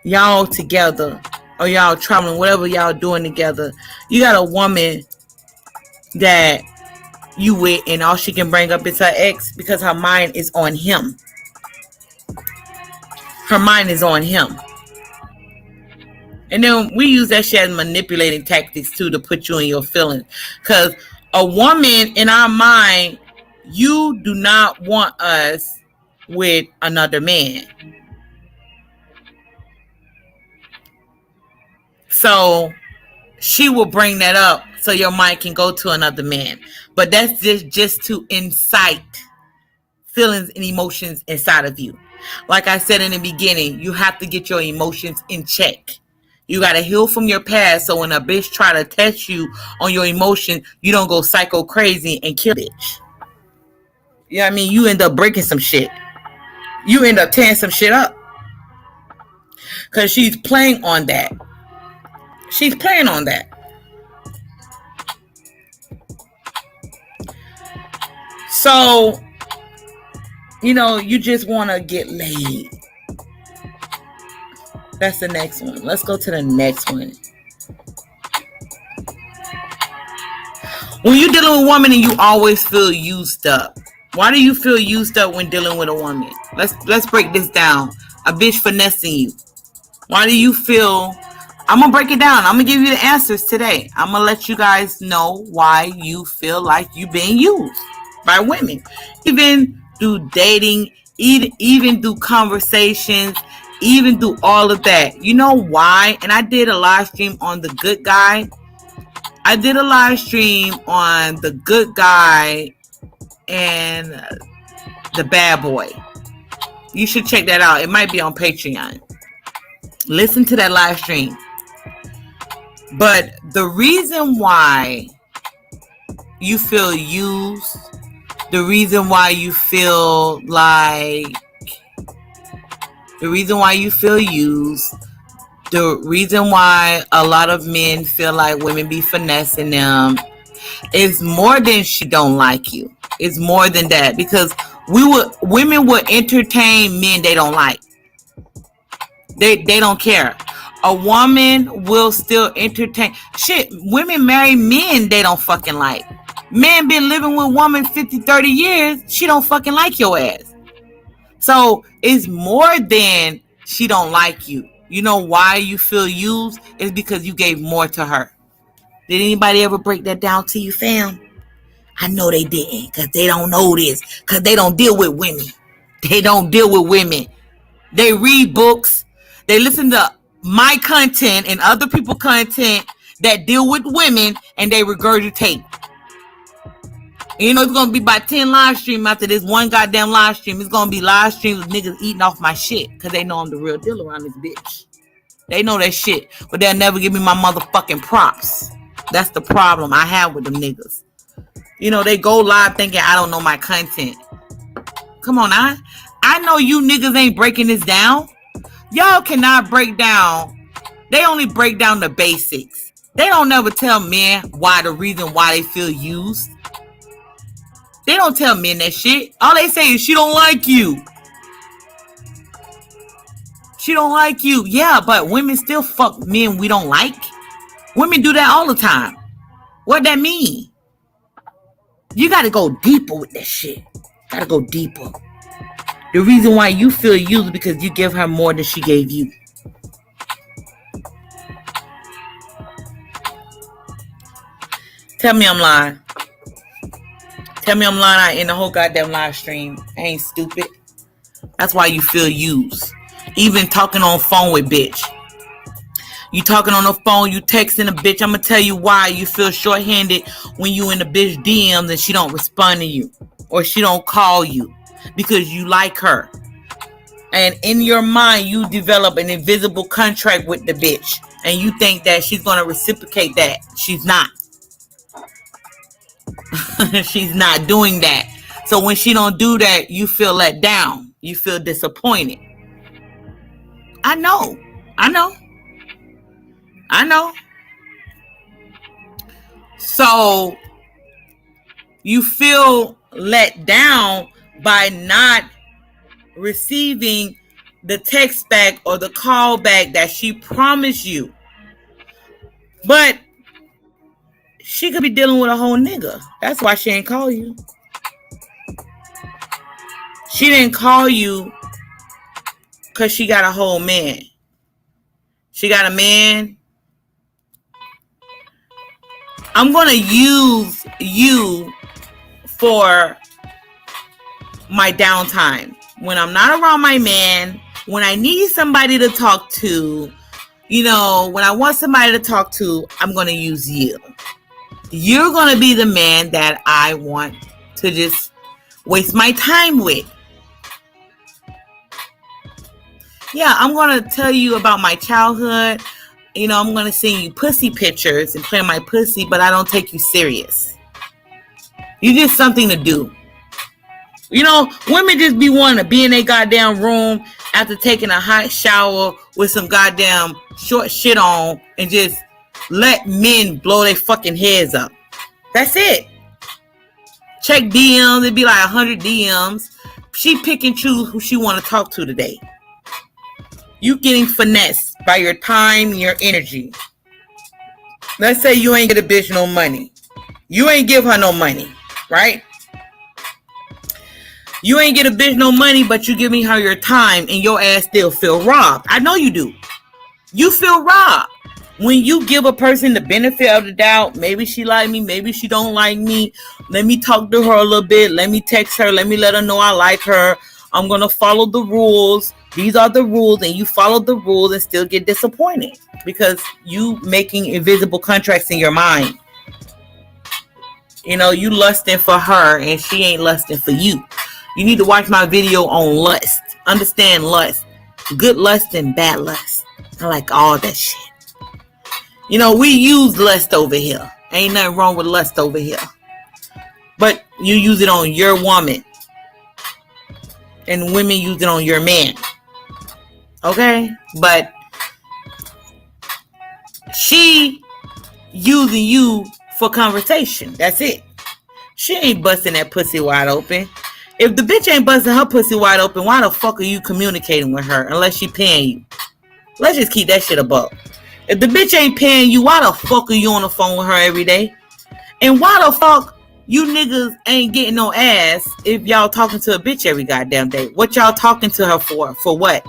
y'all together, or y'all traveling, whatever y'all doing together. You got a woman that you with, and all she can bring up is her ex because her mind is on him. Her mind is on him. And then we use that shit as manipulating tactics too to put you in your feelings. Because a woman in our mind, you do not want us with another man. So she will bring that up so your mind can go to another man. But that's just to incite feelings and emotions inside of you. Like I said in the beginning, you have to get your emotions in check. You got to heal from your past so when a bitch try to test you on your emotion, you don't go psycho crazy and kill bitch. You know what I mean? You end up breaking some shit. You end up tearing some shit up. Because she's playing on that. She's playing on that. So, you know, you just want to get laid. That's the next one. Let's go to the next one. When you're dealing with a woman and you always feel used up. Why do you feel used up when dealing with a woman? Let's break this down. A bitch finessing you. Why do you feel... I'm going to break it down. I'm going to give you the answers today. I'm going to let you guys know why you feel like you're being used by women. Even through dating, even through conversations, even through all of that. You know why? And I did a live stream on the good guy. I did a live stream on the good guy and the bad boy. You should check that out. It might be on Patreon. Listen to that live stream. But the reason why you feel used, the reason why you feel like, the reason why you feel used, the reason why a lot of men feel like women be finessing them is more than she don't like you. It's more than that, because women will entertain men they don't like. They don't care. A woman will still entertain. Shit, women marry men they don't fucking like. Man been living with woman 50, 30 years. She don't fucking like your ass. So it's more than she don't like you. You know why you feel used? It's because you gave more to her. Did anybody ever break that down to you, fam? I know they didn't, because they don't know this. Because they don't deal with women. They don't deal with women. They read books. They listen to my content and other people's content that deal with women, and they regurgitate. You know, it's gonna be about 10 live stream after this one goddamn live stream. It's gonna be live streams of niggas eating off my shit. Cause they know I'm the real deal around this bitch. They know that shit. But they'll never give me my motherfucking props. That's the problem I have with them niggas. You know, they go live thinking I don't know my content. Come on, I know you niggas ain't breaking this down. Y'all cannot break down. They only break down the basics. They don't never tell men why the reason why they feel used. They don't tell men that shit. All they say is she don't like you. She don't like you. Yeah, but women still fuck men we don't like. Women do that all the time. What that mean? You gotta go deeper with that shit. Gotta go deeper. The reason why you feel used is because you give her more than she gave you. Tell me I'm lying. Tell me I'm lying. I end the whole goddamn live stream. I ain't stupid. That's why you feel used. Even talking on phone with bitch. You talking on the phone, you texting a bitch. I'm gonna tell you why you feel shorthanded when you in the bitch DMs and she don't respond to you. Or she don't call you. Because you like her. And in your mind, you develop an invisible contract with the bitch. And you think that she's gonna reciprocate that. She's not. She's not doing that. So when she don't do that, you feel let down. You feel disappointed. I know. So you feel let down by not receiving the text back or the call back that she promised you. But she could be dealing with a whole nigga. That's why she ain't call you. She didn't call you because she got a whole man. She got a man. I'm going to use you for my downtime. When I'm not around my man, when I need somebody to talk to, you know, when I want somebody to talk to, I'm going to use you. You're going to be the man that I want to just waste my time with. Yeah, I'm going to tell you about my childhood. You know, I'm going to send you pussy pictures and play my pussy, but I don't take you serious. You just something to do. You know, women just be wanting to be in their goddamn room after taking a hot shower with some goddamn short shit on and just let men blow their fucking heads up. That's it. Check DMs. It'd be like 100 DMs. She pick and choose who she want to talk to today. You getting finessed by your time and your energy. Let's say you ain't get a bitch no money. You ain't give her no money, right? You ain't get a bitch no money, but you giving her your time and your ass still feel robbed. I know you do. You feel robbed. When you give a person the benefit of the doubt, maybe she like me, maybe she don't like me. Let me talk to her a little bit. Let me text her. Let me let her know I like her. I'm going to follow the rules. These are the rules, and you follow the rules and still get disappointed because you making invisible contracts in your mind. You know, you lusting for her and she ain't lusting for you. You need to watch my video on lust. Understand lust. Good lust and bad lust. I like all that shit. You know, we use lust over here. Ain't nothing wrong with lust over here. But you use it on your woman. And women use it on your man. Okay? But she using you for conversation. That's it. She ain't busting that pussy wide open. If the bitch ain't busting her pussy wide open, why the fuck are you communicating with her unless she paying you? Let's just keep that shit above. If the bitch ain't paying you, why the fuck are you on the phone with her every day? And why the fuck you niggas ain't getting no ass if y'all talking to a bitch every goddamn day? What y'all talking to her for? For what?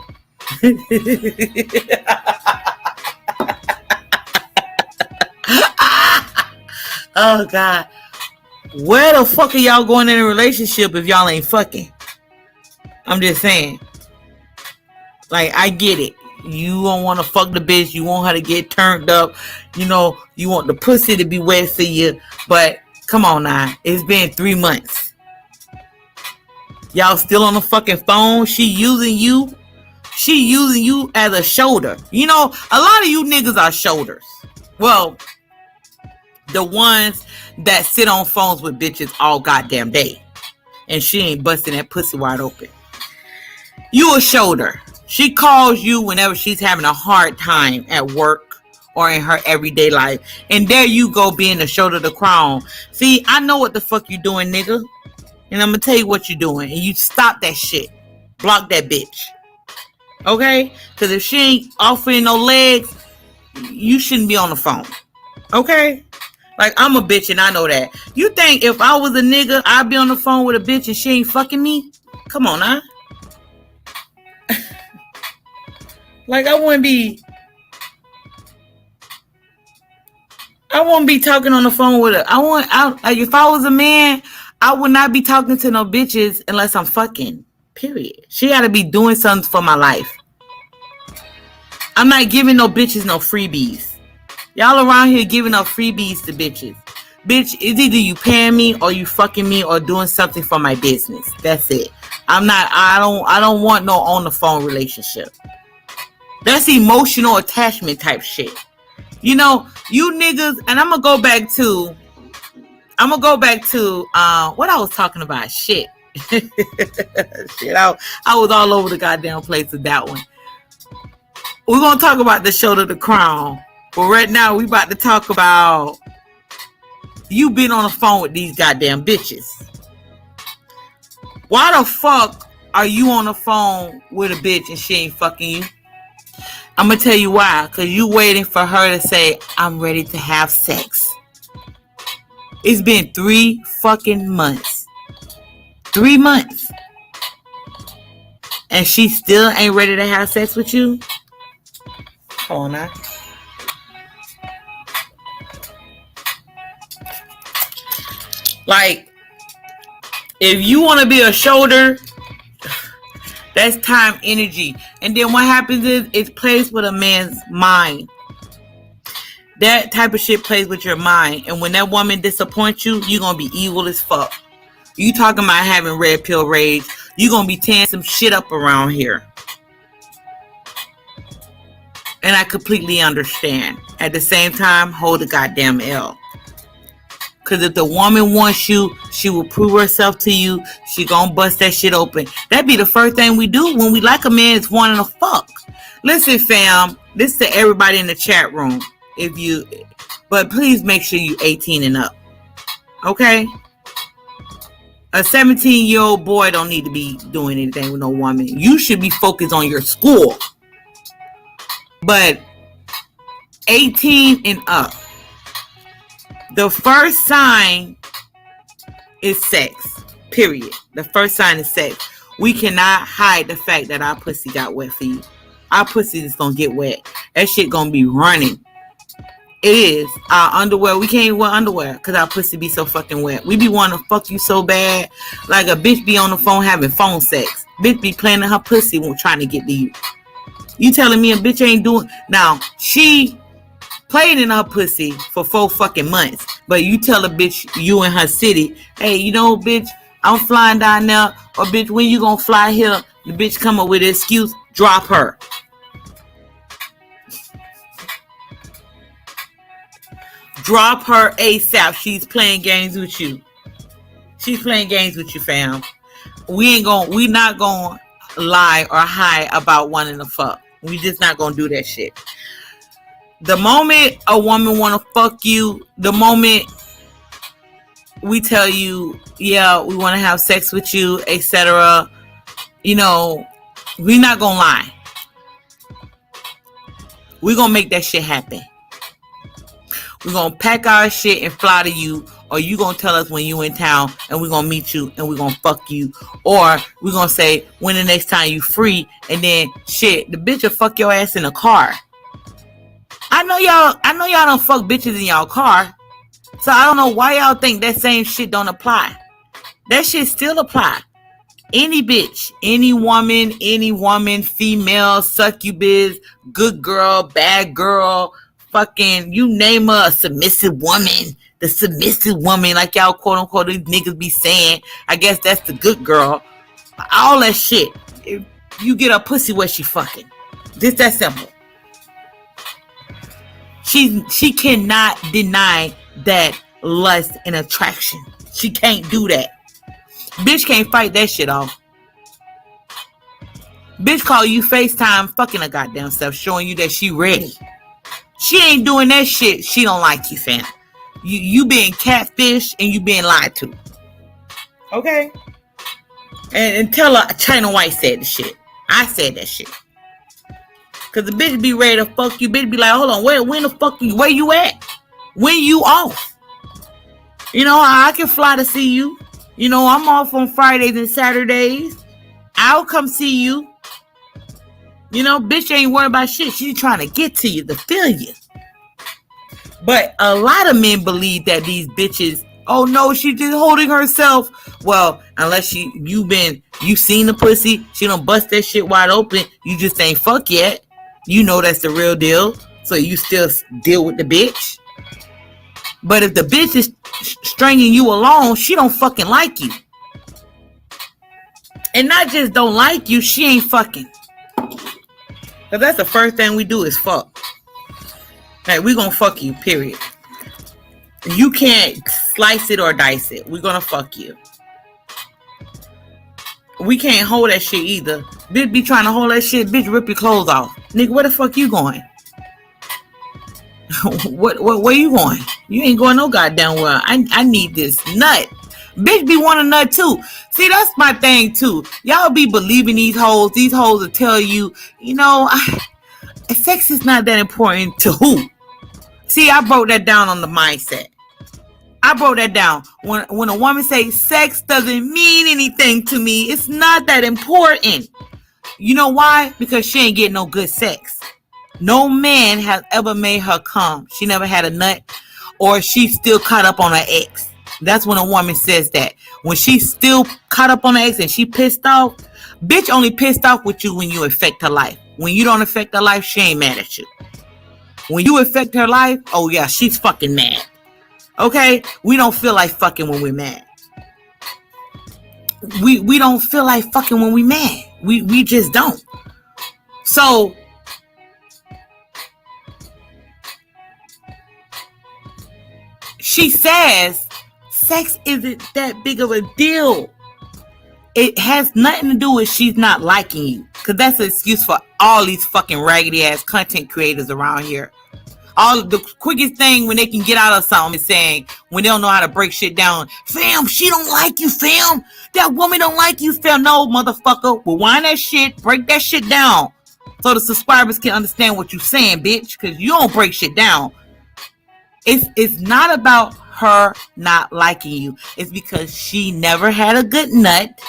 Oh God. Where the fuck are y'all going in a relationship if y'all ain't fucking? I'm just saying. Like, I get it. You don't want to fuck the bitch. You want her to get turned up. You know, you want the pussy to be wet for you. But Come on now. It's been 3 months. Y'all still on the fucking phone? She using you. She using you as a shoulder. You know, a lot of you niggas are shoulders. Well, the ones that sit on phones with bitches all goddamn day. And she ain't busting that pussy wide open. You a shoulder. She calls you whenever she's having a hard time at work or in her everyday life. And there you go being the shoulder to crown. See, I know what the fuck you doing, nigga. And I'm going to tell you what you doing. And you stop that shit. Block that bitch. Okay? Because if she ain't offering no legs, you shouldn't be on the phone. Okay? Like, I'm a bitch and I know that. You think if I was a nigga, I'd be on the phone with a bitch and she ain't fucking me? Come on, huh? Like, I wouldn't be talking on the phone with her. Like, if I was a man, I would not be talking to no bitches unless I'm fucking. Period. She got to be doing something for my life. I'm not giving no bitches no freebies. Y'all around here giving up freebies to bitches. Bitch, it's either you paying me or you fucking me or doing something for my business. That's it. I don't want no on the phone relationship. That's emotional attachment type shit. You know, you niggas, and I'm gonna go back to what I was talking about. Shit. Shit, I was all over the goddamn place with that one. We're gonna talk about the shoulder to crown. But right now, we about to talk about you being on the phone with these goddamn bitches. Why the fuck are you on the phone with a bitch and she ain't fucking you? I'm going to tell you why. Because you waiting for her to say, I'm ready to have sex. It's been 3 fucking months. 3 months. And she still ain't ready to have sex with you? Come on now. Like, if you want to be a shoulder, that's time, energy. And then what happens is it plays with a man's mind. That type of shit plays with your mind. And when that woman disappoints you, you're going to be evil as fuck. You talking about having red pill rage. You're going to be tearing some shit up around here. And I completely understand. At the same time, hold the goddamn L. Because if the woman wants you, she will prove herself to you. She gonna bust that shit open. That'd be the first thing we do when we like a man is wanting to fuck. Listen, fam. This to everybody in the chat room. But please make sure you 18 and up. Okay? A 17-year-old boy don't need to be doing anything with no woman. You should be focused on your school. But 18 and up. The first sign is sex. Period. The first sign is sex. We cannot hide the fact that our pussy got wet for you. Our pussy is gonna get wet. That shit gonna be running. It is. Our underwear, we can't even wear underwear because our pussy be so fucking wet. We be wanting to fuck you so bad. Like a bitch be on the phone having phone sex. Bitch be playing in her pussy when trying to get to you. You telling me a bitch ain't doing... Now, she... played in her pussy for 4 fucking months. But you tell a bitch you in her city, hey, you know, bitch, I'm flying down there. Or bitch, when you gonna fly here? The bitch come up with an excuse, drop her. Drop her ASAP. She's playing games with you. She's playing games with you, fam. We not gonna lie or hide about wanting to fuck. We just not gonna do that shit. The moment a woman want to fuck you, the moment we tell you, yeah, we want to have sex with you, etc., you know, we not going to lie. We going to make that shit happen. We're going to pack our shit and fly to you, or you going to tell us when you in town and we're going to meet you and we're going to fuck you. Or we're going to say when the next time you free, and then shit, the bitch will fuck your ass in a car. I know y'all don't fuck bitches in y'all car. So I don't know why y'all think that same shit don't apply. That shit still apply. Any bitch, any woman, female, succubus, good girl, bad girl, fucking, you name her, a submissive woman, the submissive woman, like y'all quote unquote these niggas be saying. I guess that's the good girl. All that shit. If you get a pussy where she fucking. Just that simple. She cannot deny that lust and attraction. She can't do that. Bitch can't fight that shit off. Bitch call you FaceTime fucking a goddamn self, showing you that she ready. She ain't doing that shit. She don't like you, fam. You being catfish and you being lied to. Okay? And tell her China White said the shit. I said that shit. Cause the bitch be ready to fuck you. Bitch be like, hold on, when the fuck you? Where you at? When you off? You know, I can fly to see you. You know, I'm off on Fridays and Saturdays. I'll come see you. You know, bitch ain't worried about shit. She's trying to get to you, to feel you. But a lot of men believe that these bitches, oh no, she's just holding herself. Well, unless you seen the pussy, she don't bust that shit wide open. You just ain't fuck yet. You know that's the real deal. So you still deal with the bitch. But if the bitch is stringing you along, she don't fucking like you. And not just don't like you, she ain't fucking. Cause that's the first thing we do is fuck. Like, we gonna fuck you, period. You can't slice it or dice it. We gonna fuck you. We can't hold that shit either. Bitch be trying to hold that shit. Bitch, rip your clothes off. Nigga, where the fuck you going? Where you going? You ain't going no goddamn well. I need this nut. Bitch be wanting nut too. See, that's my thing too. Y'all be believing these hoes. These hoes will tell you, you know, sex is not that important to who? See, I broke that down on the mindset. I broke that down. When a woman says sex doesn't mean anything to me, it's not that important. You know why? Because she ain't getting no good sex. No man has ever made her come. She never had a nut, or she's still caught up on her ex. That's when a woman says that. When she's still caught up on her ex and she pissed off, bitch only pissed off with you when you affect her life. When you don't affect her life, she ain't mad at you. When you affect her life, oh yeah, she's fucking mad. Okay? We don't feel like fucking when we're mad. We don't feel like fucking when we're mad. We just don't. So she says sex isn't that big of a deal. It has nothing to do with she's not liking you. Because that's an excuse for all these fucking raggedy ass content creators around here. All the quickest thing when they can get out of something is saying, when they don't know how to break shit down, fam, she don't like you, fam. That woman don't like you, fam. No, motherfucker. Rewind that shit, break that shit down, so the subscribers can understand what you're saying, bitch. Because you don't break shit down. It's not about her not liking you. It's because she never had a good nut,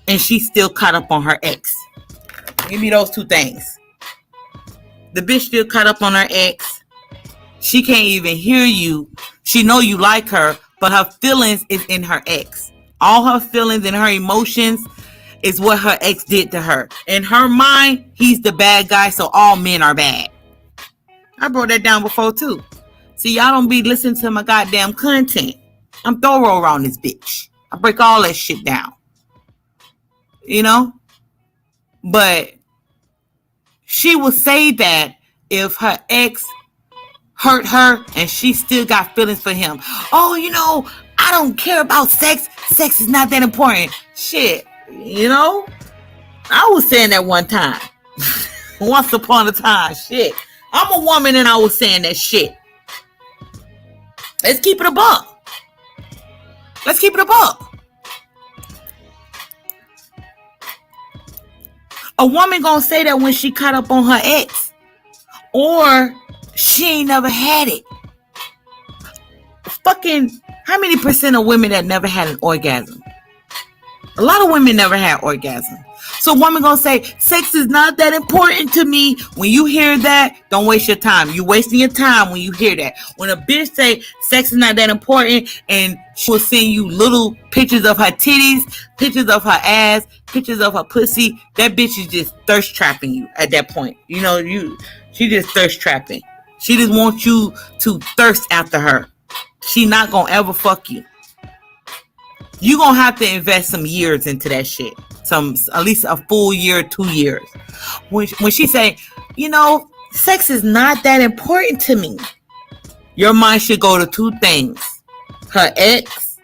and she's still caught up on her ex. Give me those two things. The bitch still caught up on her ex. She can't even hear you. She know you like her, but her feelings is in her ex. All her feelings and her emotions is what her ex did to her. In her mind, he's the bad guy, so all men are bad. I broke that down before too. See, y'all don't be listening to my goddamn content. I'm thorough around this bitch. I break all that shit down. You know? But she will say that if her ex hurt her and she still got feelings for him. Oh, you know, I don't care about sex. Sex is not that important. Shit, you know? I was saying that one time. Once upon a time. Shit. I'm a woman and I was saying that shit. Let's keep it a buck. Let's keep it a buck. A woman gonna say that when she caught up on her ex, or she ain't never had it. Fucking, how many percent of women that never had an orgasm? A lot of women never had orgasm. So a woman gonna say, sex is not that important to me. When you hear that, don't waste your time. You wasting your time when you hear that. When a bitch say sex is not that important, and she will send you little pictures of her titties, pictures of her ass, pictures of her pussy, that bitch is just thirst trapping you at that point. You know, she just thirst trapping. She just wants you to thirst after her, She not gonna ever fuck you. You gonna have to invest some years into that shit. At least a full year, 2 years. When she say, sex is not that important to me, your mind should go to two things: her ex,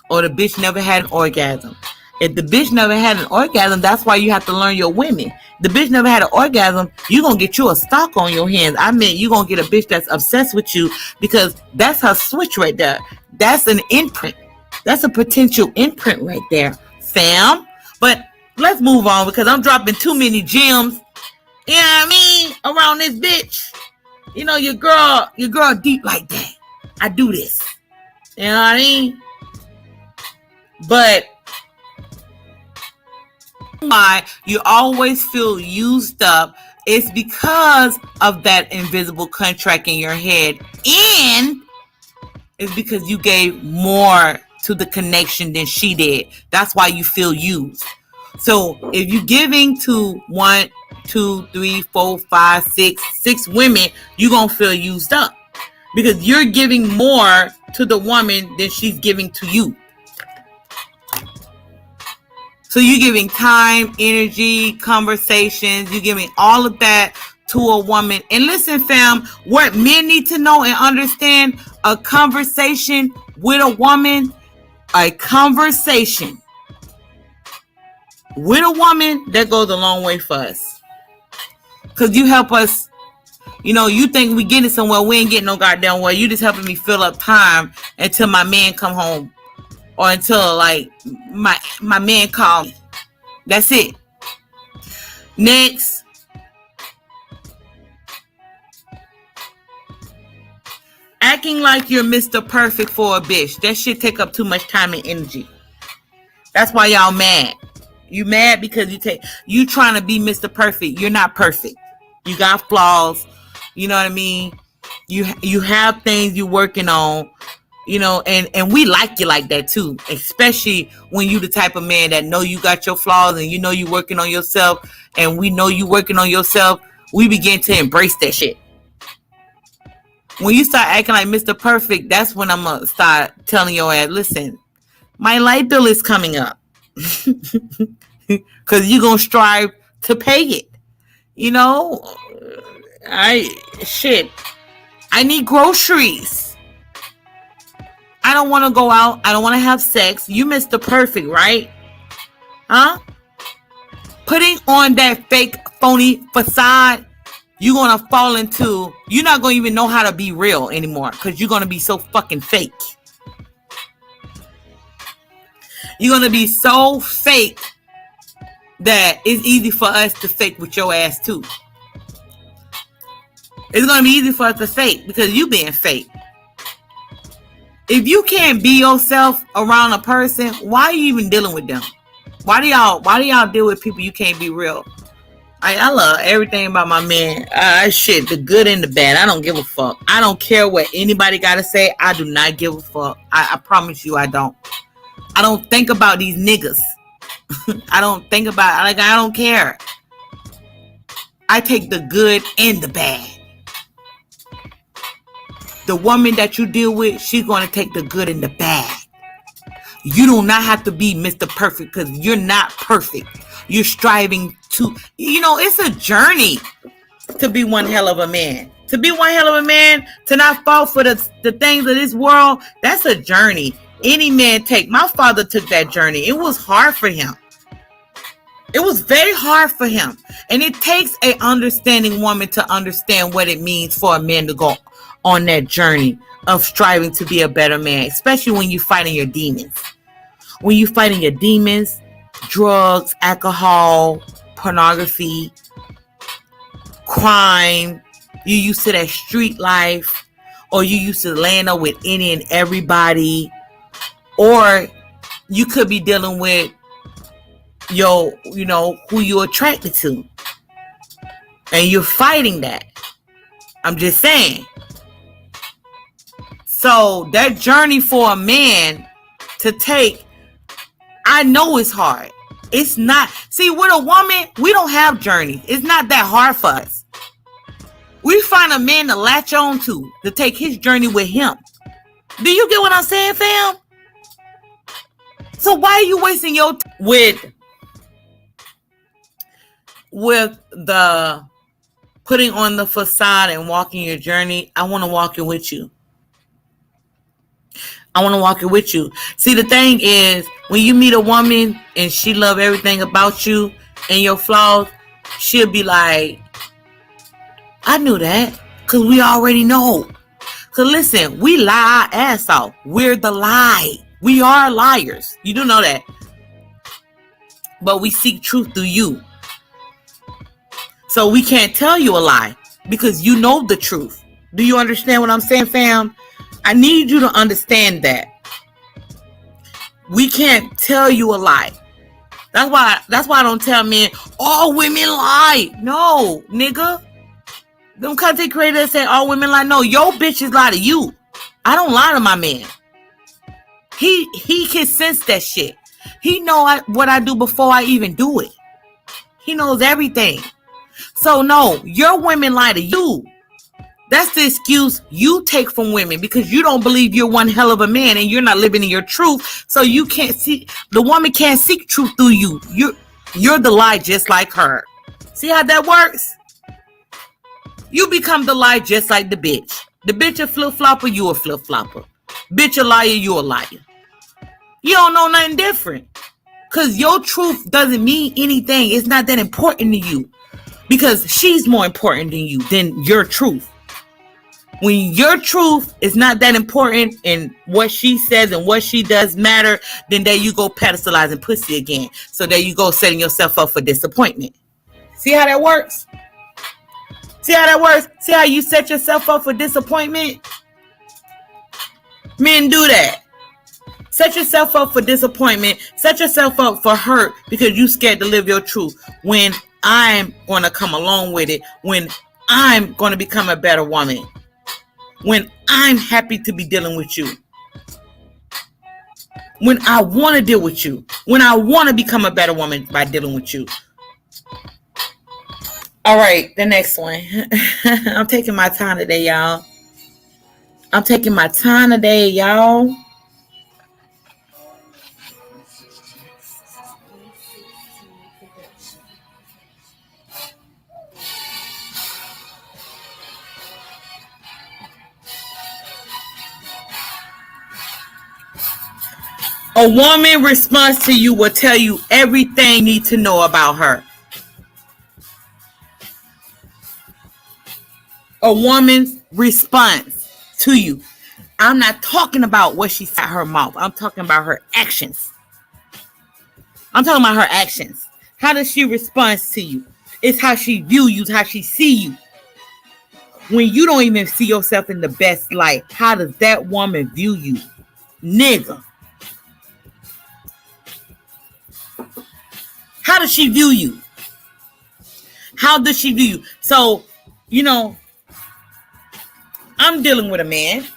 or the bitch never had an orgasm. If the bitch never had an orgasm, that's why you have to learn your women. The bitch never had an orgasm, you gonna get you a stock on your hands. I mean, you gonna get a bitch that's obsessed with you, because that's her switch right there. That's an imprint. That's a potential imprint right there, fam. But let's move on, because I'm dropping too many gems, you know what I mean, around this bitch. Your girl deep like that. I do this. You know what I mean? But why you always feel used up is because of that invisible contract in your head, and it's because you gave more to the connection than she did. That's why you feel used. So if you're giving to 1, 2, 3, 4, 5, 6 women, you're gonna feel used up, because you're giving more to the woman than she's giving to you. So you're giving time, energy, conversations, you're giving all of that to a woman. And listen, fam, what men need to know and understand: a conversation with a woman, that goes a long way for us. Because you help us, you think we getting somewhere, we ain't getting no goddamn way. You just helping me fill up time until my man come home, or until like my man call me. That's it. Next, acting like you're Mr. Perfect for a bitch. That shit take up too much time and energy. That's why y'all mad. You mad because you trying to be Mr. Perfect. You're not perfect. You got flaws. You know what I mean? You have things you're working on. And we like you like that too, especially when you the type of man that know you got your flaws, and you working on yourself, and we know you working on yourself. We begin to embrace that shit. When you start acting like Mr. Perfect, that's when I'm gonna start telling your ass, listen, my light bill is coming up, because you're gonna strive to pay it. I need groceries. I don't want to go out. I don't want to have sex. You Mr. Perfect, right? Huh? Putting on that fake, phony facade, you're going to fall into, you're not going to even know how to be real anymore, because you're going to be so fucking fake. You're going to be so fake that it's easy for us to fake with your ass too. It's going to be easy for us to fake because you being fake. If you can't be yourself around a person, why are you even dealing with them? Why do y'all deal with people you can't be real? I love everything about my man. The good and the bad. I don't give a fuck. I don't care what anybody got to say. I do not give a fuck. I promise you I don't. I don't think about these niggas. I don't think about, I don't care. I take the good and the bad. The woman that you deal with, she's going to take the good and the bad. You do not have to be Mr. Perfect, because you're not perfect. You're striving to, it's a journey to be one hell of a man. To be one hell of a man, to not fall for the things of this world, that's a journey. Any man take. My father took that journey. It was hard for him. It was very hard for him. And it takes a understanding woman to understand what it means for a man to go on that journey of striving to be a better man, especially when you're fighting your demons. When you're fighting your demons, drugs, alcohol, pornography, crime, you used to that street life, or you used to laying up with any and everybody, or you could be dealing with who you're attracted to, and you're fighting that. I'm just saying. So that journey for a man to take, I know it's hard. It's not. See, with a woman, we don't have journeys. It's not that hard for us. We find a man to latch on to take his journey with him. Do you get what I'm saying, fam? So why are you wasting your time with the putting on the facade and walking your journey? I want to walk it with you. I want to walk it with you. See, the thing is, when you meet a woman and she love everything about you and your flaws, she'll be like, I knew that because we already know. Because listen, we lie our ass off. We're the lie. We are liars. You do know that. But we seek truth through you. So we can't tell you a lie because you know the truth. Do you understand what I'm saying, fam? I need you to understand that. We can't tell you a lie. That's why I don't tell men, all women lie. No, nigga. Them content creators say all women lie. No, your bitches lie to you. I don't lie to my man. He can sense that shit. He know what I do before I even do it. He knows everything. So no, your women lie to you. That's the excuse you take from women because you don't believe you're one hell of a man and you're not living in your truth. So you can't see, the woman can't seek truth through you. You're the lie just like her. See how that works? You become the lie just like the bitch. The bitch a flip-flopper, you a flip-flopper. Bitch a liar, you a liar. You don't know nothing different. Because your truth doesn't mean anything. It's not that important to you. Because she's more important than you, than your truth. When your truth is not that important and what she says and what she does matter, then there you go pedestalizing pussy again. So there you go setting yourself up for disappointment. See how that works? See how that works? See how you set yourself up for disappointment? Men do that. Set yourself up for disappointment. Set yourself up for hurt because you scared to live your truth. When I'm going to come along with it. When I'm going to become a better woman. When I'm happy to be dealing with you. When I want to deal with you. When I want to become a better woman by dealing with you. All right, the next one. I'm taking my time today, y'all. A woman response to you will tell you everything you need to know about her. A woman's response to you. I'm not talking about what she said her mouth. I'm talking about her actions. How does she respond to you? It's how she view you, how she see you. When you don't even see yourself in the best light, how does that woman view you? Nigga. How does she view you? So, I'm dealing with a man.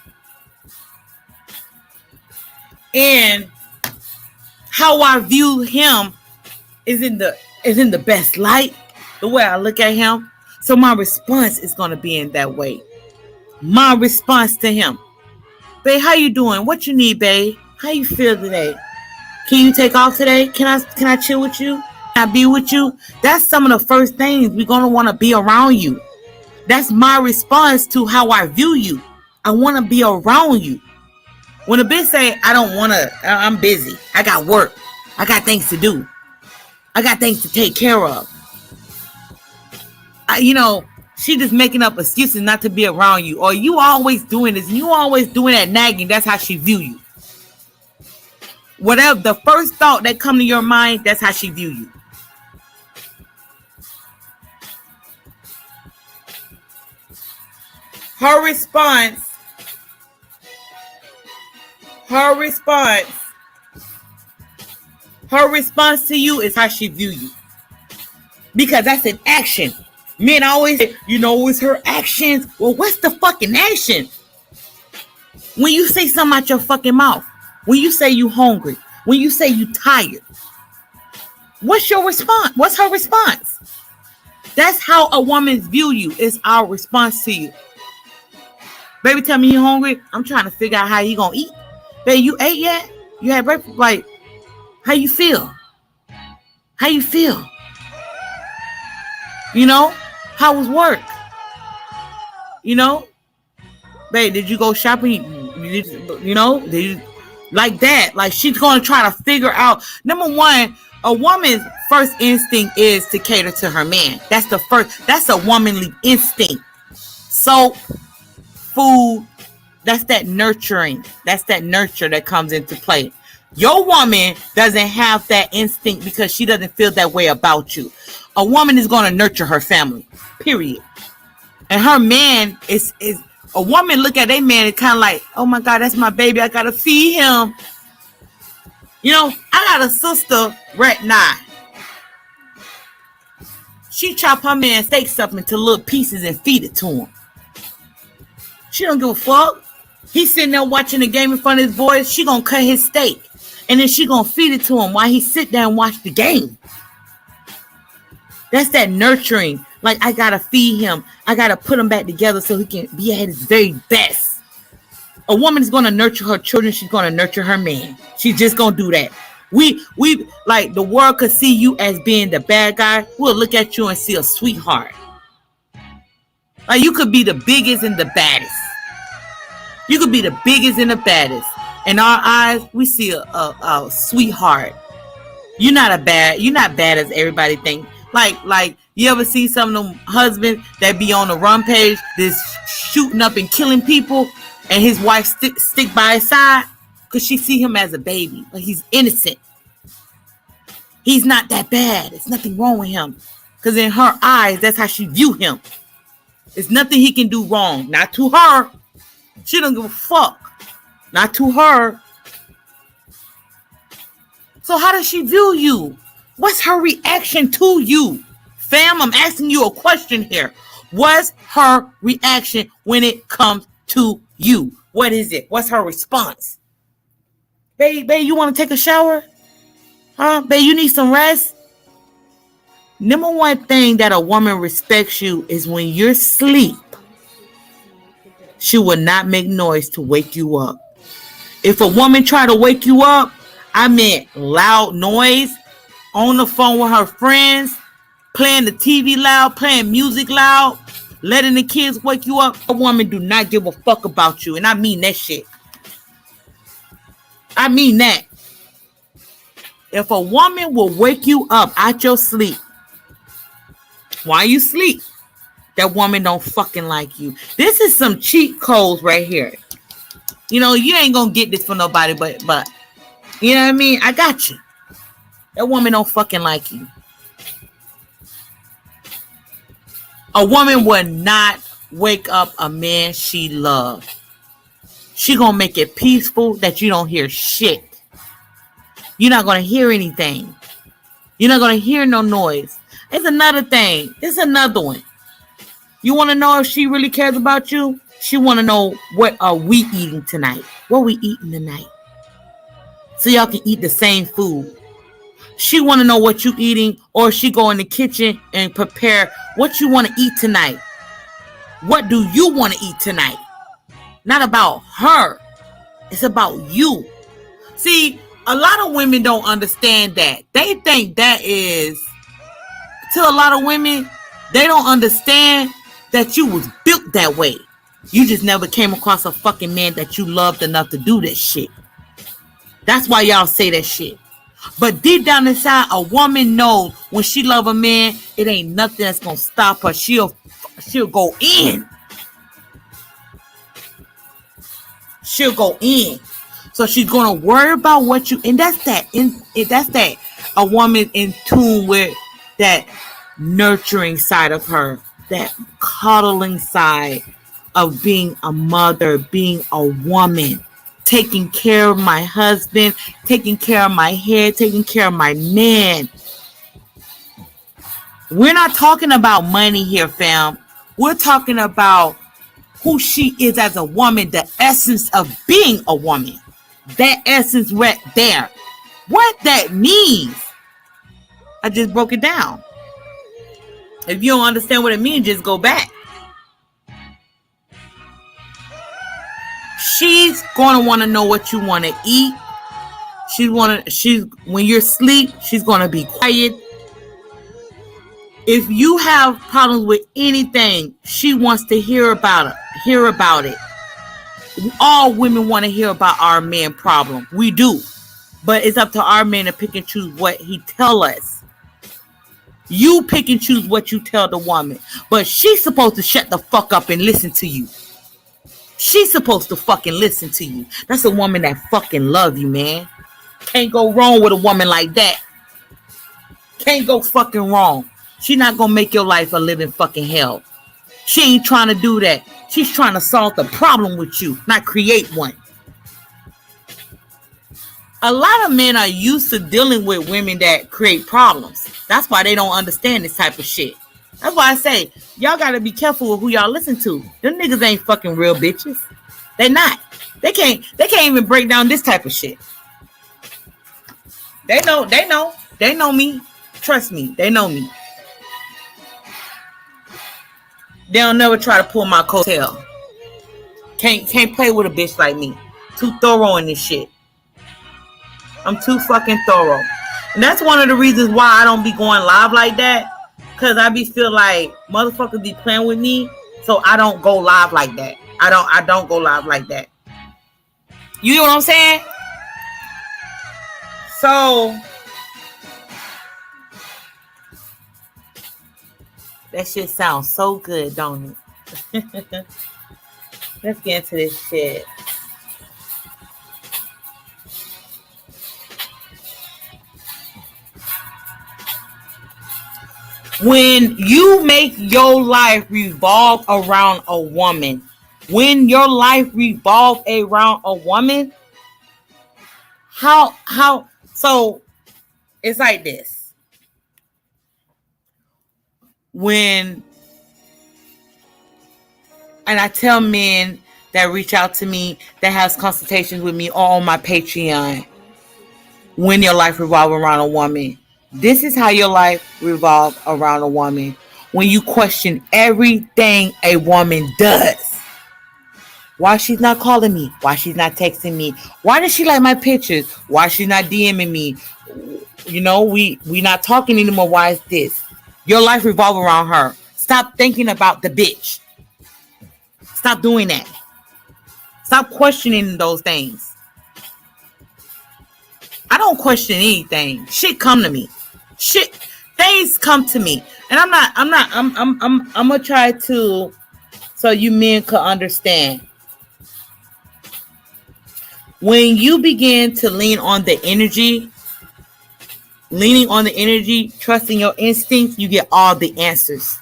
And how I view him is in the best light. The way I look at him. So my response is going to be in that way. My response to him. Babe, how you doing? What you need, babe? How you feel today? Can you take off today? Can I chill with you? Can I be with you? That's some of the first things we're going to want to be around you. That's my response to how I view you. I want to be around you. When a bitch say, I don't want to, I'm busy. I got work. I got things to do. I got things to take care of. She just making up excuses not to be around you. Or you always doing this. And you always doing that nagging. That's how she view you. Whatever the first thought that come to your mind, that's how she view you. Her response to you is how she view you. Because that's an action. Men always say, it's her actions. Well, what's the fucking action? When you say something out your fucking mouth. When you say you hungry. When you say you tired. What's your response? What's her response? That's how a woman's view you. Is our response to you. Baby, tell me you hungry. I'm trying to figure out how you gonna eat. Baby, you ate yet? You had breakfast? Like, how you feel? How you feel? You know? How was work? You know? Babe, did you go shopping? You know? Did you, like that. Like, she's going to try to figure out. Number one, a woman's first instinct is to cater to her man. That's a womanly instinct. So, food, that's that nurturing. That's that nurture that comes into play. Your woman doesn't have that instinct because she doesn't feel that way about you. A woman is going to nurture her family, period. And her man is a woman look at their man and kind of like, oh my God, that's my baby. I got to feed him. You know, I got a sister right now. She chop her man steaks up into little pieces and feed it to him. She don't give a fuck. He's sitting there watching the game in front of his boys. She gonna cut his steak. And then she gonna feed it to him while he sit there and watch the game. That's that nurturing. Like, I gotta feed him. I gotta put him back together so he can be at his very best. A woman is gonna nurture her children. She's gonna nurture her man. She's just gonna do that. We like, the world could see you as being the bad guy. We'll look at you and see a sweetheart. Like, you could be the biggest and the baddest. You could be the biggest and the baddest. In our eyes, we see a sweetheart. You're not bad as everybody thinks. Like, you ever see some of them husbands that be on the run page, just shooting up and killing people, and his wife stick by his side because she see him as a baby. Like, he's innocent. He's not that bad. There's nothing wrong with him. Because in her eyes, that's how she view him. There's nothing he can do wrong. Not to her. She don't give a fuck. Not to her. So how does she view you? What's her reaction to you? Fam, I'm asking you a question here. What's her reaction when it comes to you? What is it? What's her response? Babe, you want to take a shower? Huh? Babe, you need some rest? Number one thing that a woman respects you is when you're asleep, she will not make noise to wake you up. If a woman try to wake you up, I meant loud noise, on the phone with her friends, playing the TV loud, playing music loud, letting the kids wake you up. A woman do not give a fuck about you. And I mean that shit. I mean that. If a woman will wake you up out your sleep while you sleep, that woman don't fucking like you. This is some cheat codes right here. You know, you ain't gonna get this for nobody, but you know what I mean? I got you. That woman don't fucking like you. A woman will not wake up a man she loves. She gonna make it peaceful that you don't hear shit. You're not gonna hear anything. You're not gonna hear no noise. It's another thing. It's another one. You want to know if she really cares about you? She want to know, what are we eating tonight? What we eating tonight? So y'all can eat the same food. She want to know what you eating, or she go in the kitchen and prepare what you want to eat tonight. What do you want to eat tonight? Not about her. It's about you. See, a lot of women don't understand that. They think that is, to a lot of women, they don't understand that you was built that way. You just never came across a fucking man that you loved enough to do that shit. That's why y'all say that shit. But deep down inside, a woman knows when she love a man, it ain't nothing that's gonna stop her. She'll go in. She'll go in. So she's gonna worry about what you, and that's that. That's that. A woman in tune with that nurturing side of her, that coddling side of being a mother, being a woman, taking care of my husband, taking care of my hair, taking care of my man. We're not talking about money here, fam. We're talking about who she is as a woman, the essence of being a woman. That essence right there. What that means, I just broke it down. If you don't understand what it means, just go back. She's gonna want to know what you want to eat. She's when you're asleep, she's gonna be quiet. If you have problems with anything, she wants to hear about it. All women want to hear about our man problem. We do. But it's up to our man to pick and choose what he tell us. You pick and choose what you tell the woman. But she's supposed to shut the fuck up and listen to you. She's supposed to fucking listen to you. That's a woman that fucking love you, man. Can't go wrong with a woman like that. Can't go fucking wrong. She's not gonna make your life a living fucking hell. She ain't trying to do that. She's trying to solve the problem with you, not create one. A lot of men are used to dealing with women that create problems. That's why they don't understand this type of shit. That's why I say, y'all gotta be careful with who y'all listen to. Them niggas ain't fucking real bitches. They not. They can't even break down this type of shit. They know me. Trust me, they know me. They'll never try to pull my coattail. Can't play with a bitch like me. Too thorough in this shit. I'm too fucking thorough. And that's one of the reasons why I don't be going live like that. Cause I be feel like motherfuckers be playing with me. So I don't go live like that. I don't go live like that. You know what I'm saying? So that shit sounds so good, don't it? Let's get into this shit. When you make your life revolve around a woman, so it's like this. And I tell men that reach out to me, that has consultations with me on my Patreon, when your life revolves around a woman. This is how your life revolves around a woman. When you question everything a woman does. Why she's not calling me? Why she's not texting me? Why does she like my pictures? Why she's not DMing me? You know, we not talking anymore. Why is this? Your life revolves around her. Stop thinking about the bitch. Stop doing that. Stop questioning those things. I don't question anything. Shit come to me. Things come to me. And I'm gonna try to, so you men could understand. When you begin to leaning on the energy, trusting your instincts, you get all the answers.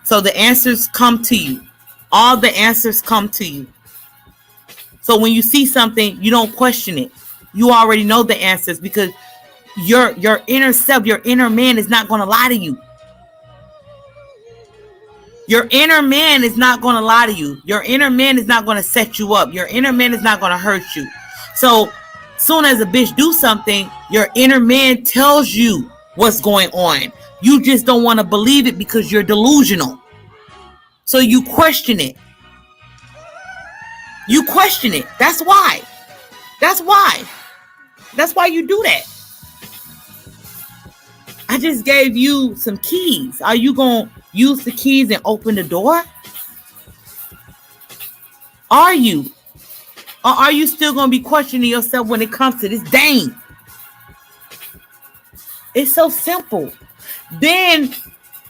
So the answers come to you. All the answers come to you. So when you see something, you don't question it. You already know the answers because your inner self, your inner man is not going to lie to you. Your inner man is not going to lie to you. Your inner man is not going to set you up. Your inner man is not going to hurt you. So soon as a bitch do something, your inner man tells you what's going on. You just don't want to believe it because you're delusional. So you question it. You question it. That's why. That's why you do that. I just gave you some keys. Are you going to use the keys and open the door? Are you? Or are you still going to be questioning yourself when it comes to this dame? It's so simple. Then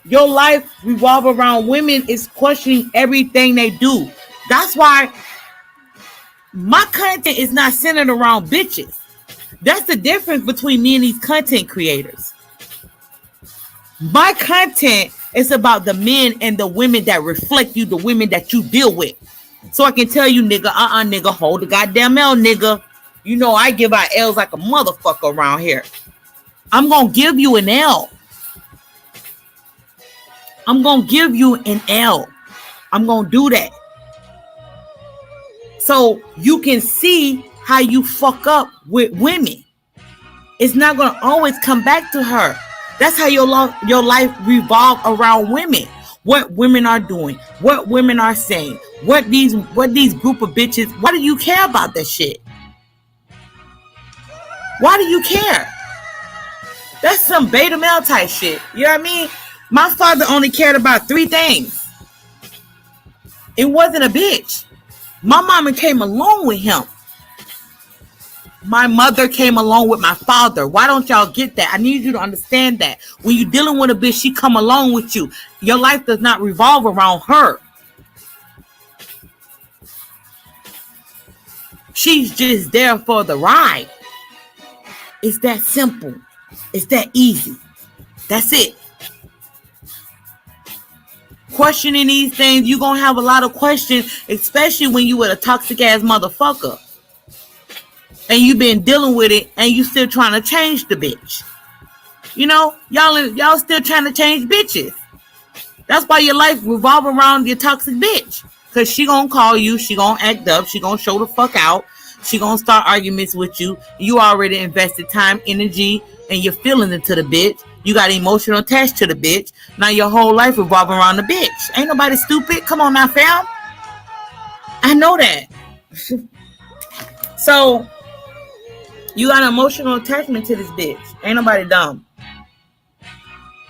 your life revolves around women is questioning everything they do. That's why my content is not centered around bitches. That's the difference between me and these content creators. My content is about the men and the women that reflect you, the women that you deal with. So I can tell you, nigga, nigga, hold the goddamn L, nigga. You know I give out L's like a motherfucker around here. I'm going to give you an L. I'm going to give you an L. I'm going to do that. So you can see how you fuck up with women. It's not going to always come back to her. That's how your life revolves around women. What women are doing, what women are saying, What these group of bitches, why do you care about that shit? Why do you care? That's some beta male type shit. You know what I mean? My father only cared about 3 things. It wasn't a bitch. My mama came along with him. My mother came along with my father. Why don't y'all get that? I need you to understand that. When you're dealing with a bitch, she come along with you. Your life does not revolve around her. She's just there for the ride. It's that simple. It's that easy. That's it. Questioning these things, you're going to have a lot of questions, especially when you with a toxic ass motherfucker. And you've been dealing with it and you still trying to change the bitch. You know, y'all still trying to change bitches. That's why your life revolve around your toxic bitch. Because she going to call you, she going to act up, she going to show the fuck out, she going to start arguments with you. You already invested time, energy, and your feelings into the bitch. You got emotional attached to the bitch. Now your whole life revolving around the bitch. Ain't nobody stupid. Come on now, fam. I know that. So, you got an emotional attachment to this bitch. Ain't nobody dumb.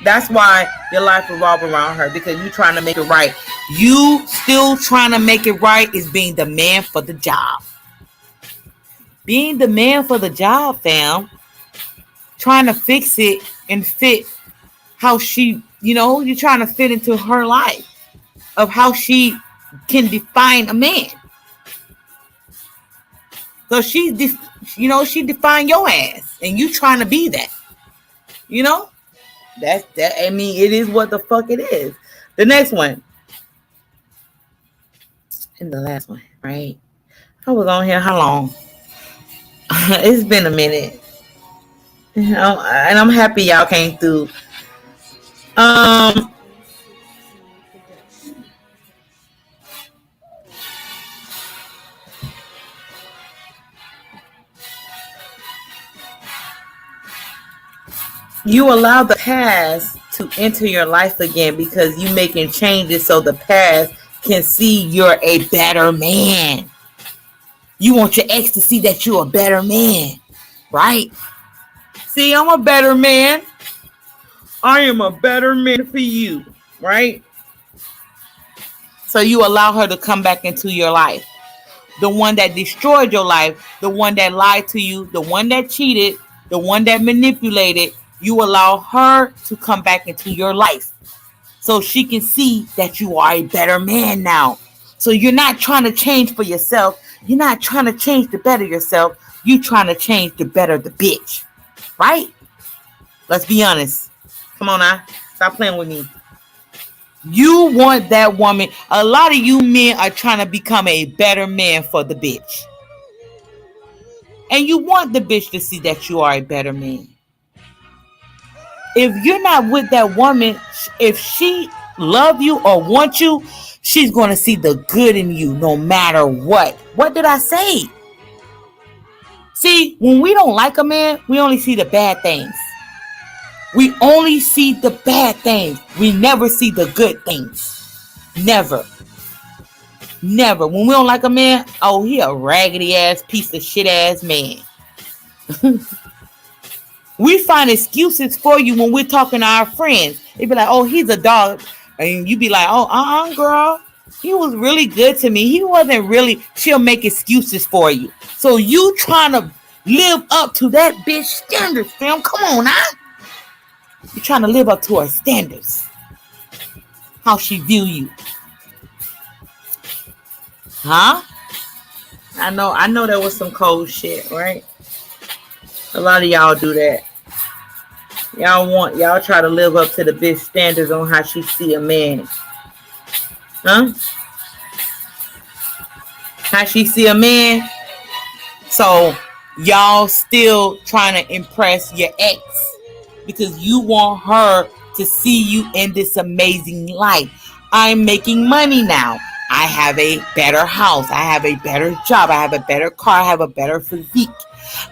That's why your life revolves around her, because you trying to make it right. You still trying to make it right is being the man for the job. Being the man for the job, fam. Trying to fix it and fit how she, you're trying to fit into her life of how she can define a man. So she defined your ass, and you trying to be that. That. I mean, it is what the fuck it is. The next one, and the last one, right? I was on here how long? It's been a minute, and I'm happy y'all came through. You allow the past to enter your life again because you making changes so the past can see you're a better man. You want your ex to see that you're a better man, right? See, I'm a better man. I am a better man for you, right? So you allow her to come back into your life. The one that destroyed your life, the one that lied to you, the one that cheated, the one that manipulated, you allow her to come back into your life so she can see that you are a better man now. So you're not trying to change for yourself. You're not trying to change to better yourself. You're trying to change to better the bitch, right? Let's be honest. Come on now. Stop playing with me. You want that woman. A lot of you men are trying to become a better man for the bitch. And you want the bitch to see that you are a better man. If you're not with that woman, if she love you or want you, she's going to see the good in you no matter what. What did I say? See, when we don't like a man, we only see the bad things. We only see the bad things. We never see the good things. Never. Never. When we don't like a man, oh, he a raggedy ass piece of shit ass man. We find excuses for you when we're talking to our friends. They be like, oh, he's a dog. And you be like, oh, girl. He was really good to me. He wasn't really. She'll make excuses for you. So you trying to live up to that bitch standards, fam. Come on now. You're trying to live up to her standards. How she view you. Huh? I know there was some cold shit, right? A lot of y'all do that. Y'all try to live up to the bitch standards on how she see a man. Huh? How she see a man. So y'all still trying to impress your ex because you want her to see you in this amazing life. I'm making money now. I have a better house. I have a better job. I have a better car. I have a better physique.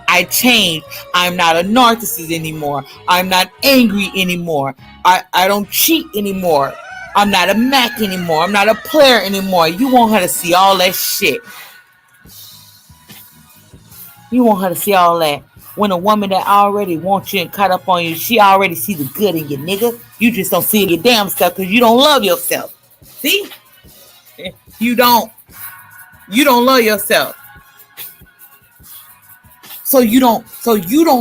I changed. I'm not a narcissist anymore. I'm not angry anymore. I don't cheat anymore. I'm not a Mac anymore. I'm not a player anymore. You want her to see all that shit. You want her to see all that. When a woman that already wants you and caught up on you, she already see the good in you, nigga. You just don't see it in your damn self because you don't love yourself. See? You don't. You don't love yourself. So you don't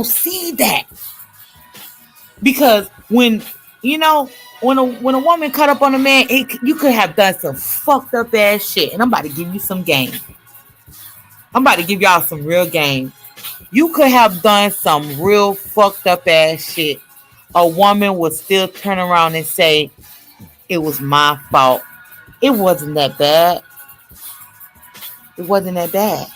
see that. Because when when a woman cut up on a man, you could have done some fucked up ass shit. And I'm about to give you some game. I'm about to give y'all some real game. You could have done some real fucked up ass shit. A woman would still turn around and say, it was my fault. It wasn't that bad. It wasn't that bad.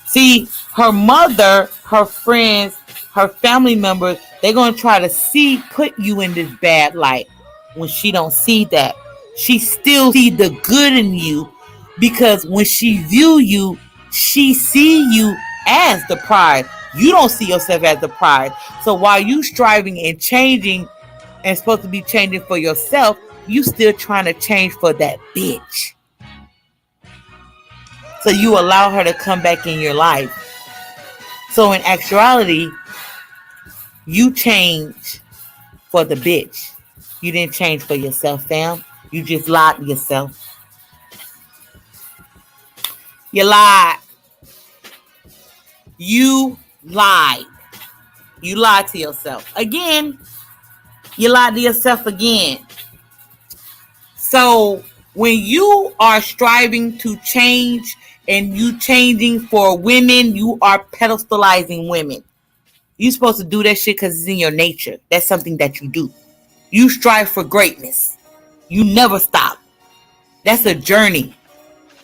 See, her mother, her friends, her family members, they're going to try to put you in this bad light. When she don't see that, she still see the good in you, because when she view you, she see you as the prize. You don't see yourself as the prize. So while you striving and changing and supposed to be changing for yourself, you still trying to change for that bitch. So you allow her to come back in your life. So in actuality, you change for the bitch. You didn't change for yourself, fam. You just lied to yourself. You lied. You lied. You lied to yourself. Again, you lied to yourself again. So when you are striving to change and you changing for women, you are pedestalizing women. You're supposed to do that shit because it's in your nature. That's something that you do. You strive for greatness. You never stop. That's a journey.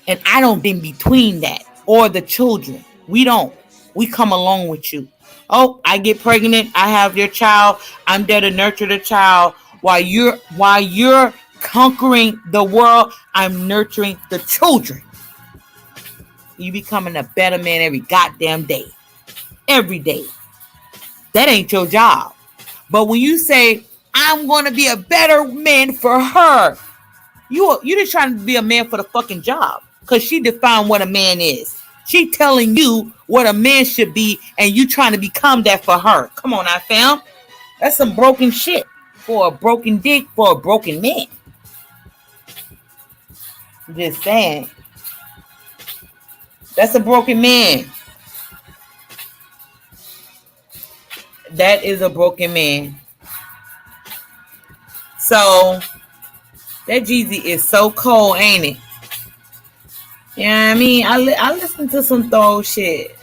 And I don't in between that. Or the children. We don't. We come along with you. Oh, I get pregnant. I have your child. I'm there to nurture the child. While you're conquering the world, I'm nurturing the children. You becoming a better man every goddamn day. Every day. That ain't your job. But when you say, I'm going to be a better man for her, you just trying to be a man for the fucking job. Because she defined what a man is. She telling you what a man should be, and you trying to become that for her. Come on now, fam. That's some broken shit. For a broken dick, for a broken man. I'm just saying. That's a broken man. That is a broken man. So, that Jeezy is so cold, ain't it? Yeah, I mean, I listen to some throw shit.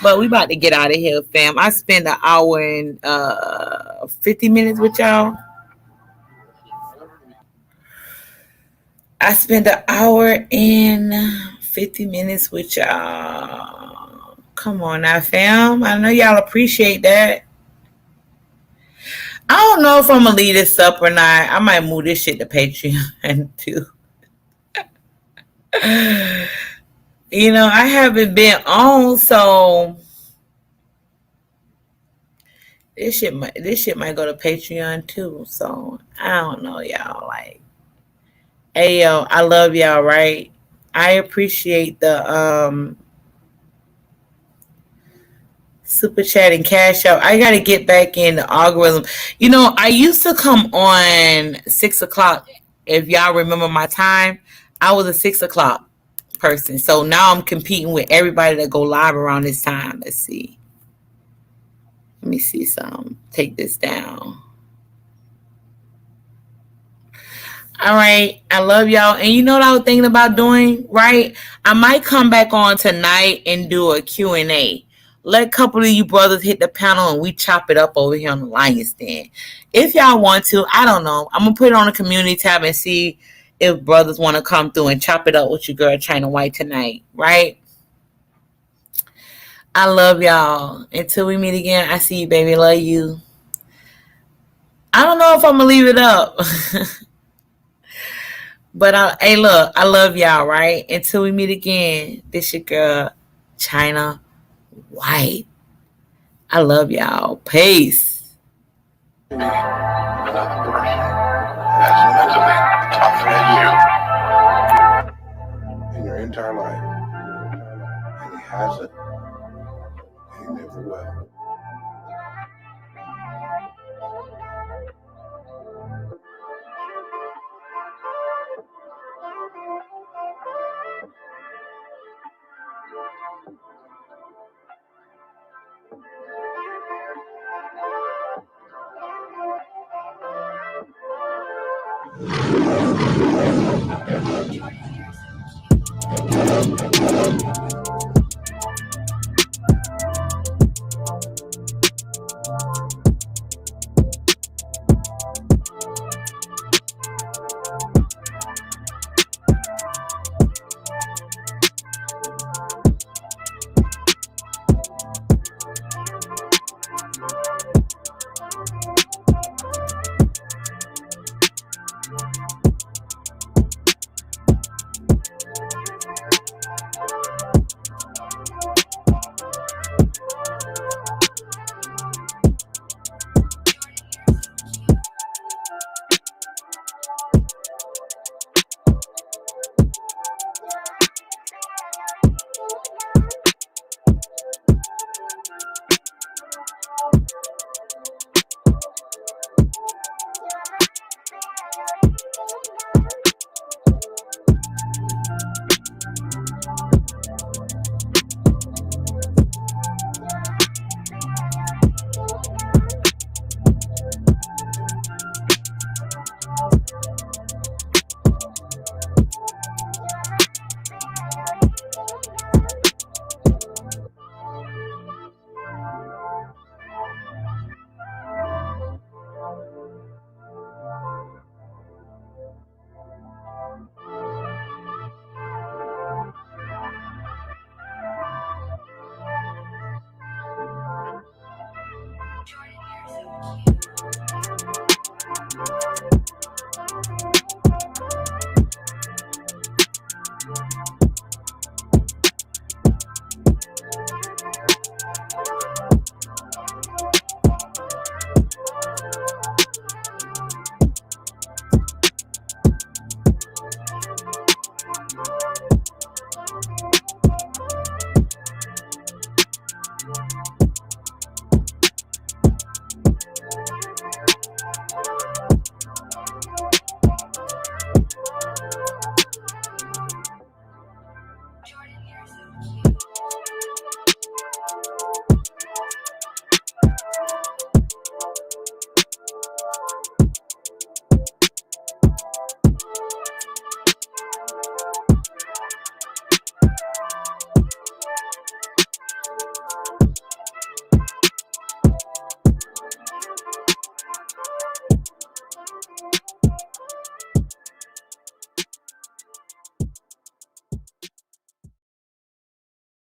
But we about to get out of here, fam. I spent an hour and 50 minutes with y'all. I spent an hour and 50 minutes with y'all. Come on now, fam. I know y'all appreciate that. I don't know if I'm going to leave this up or not. I might move this shit to Patreon too. You know, I haven't been on, so this shit might go to Patreon too. So I don't know, y'all. Like, hey yo, I love y'all, right? I appreciate the super chat and cash out. I gotta get back in the algorithm. You know, I used to come on 6:00. If y'all remember my time, I was a 6:00 person. So now I'm competing with everybody that go live around this time. Let's see. Let me see some. Take this down. All right. I love y'all. And you know what I was thinking about doing, right? I might come back on tonight and do a Q&A. Let a couple of you brothers hit the panel and we chop it up over here on the Lion's Den. If y'all want to, I don't know. I'm going to put it on the community tab and see if brothers want to come through and chop it up with your girl China White tonight, right? I love y'all. Until we meet again, I see you, baby. Love you. I don't know if I'm going to leave it up. But hey, look, I love y'all, right? Until we meet again, this your girl, China White. I love y'all. Peace. that's mentally tougher than you in your entire life. And he hasn't, and he never will.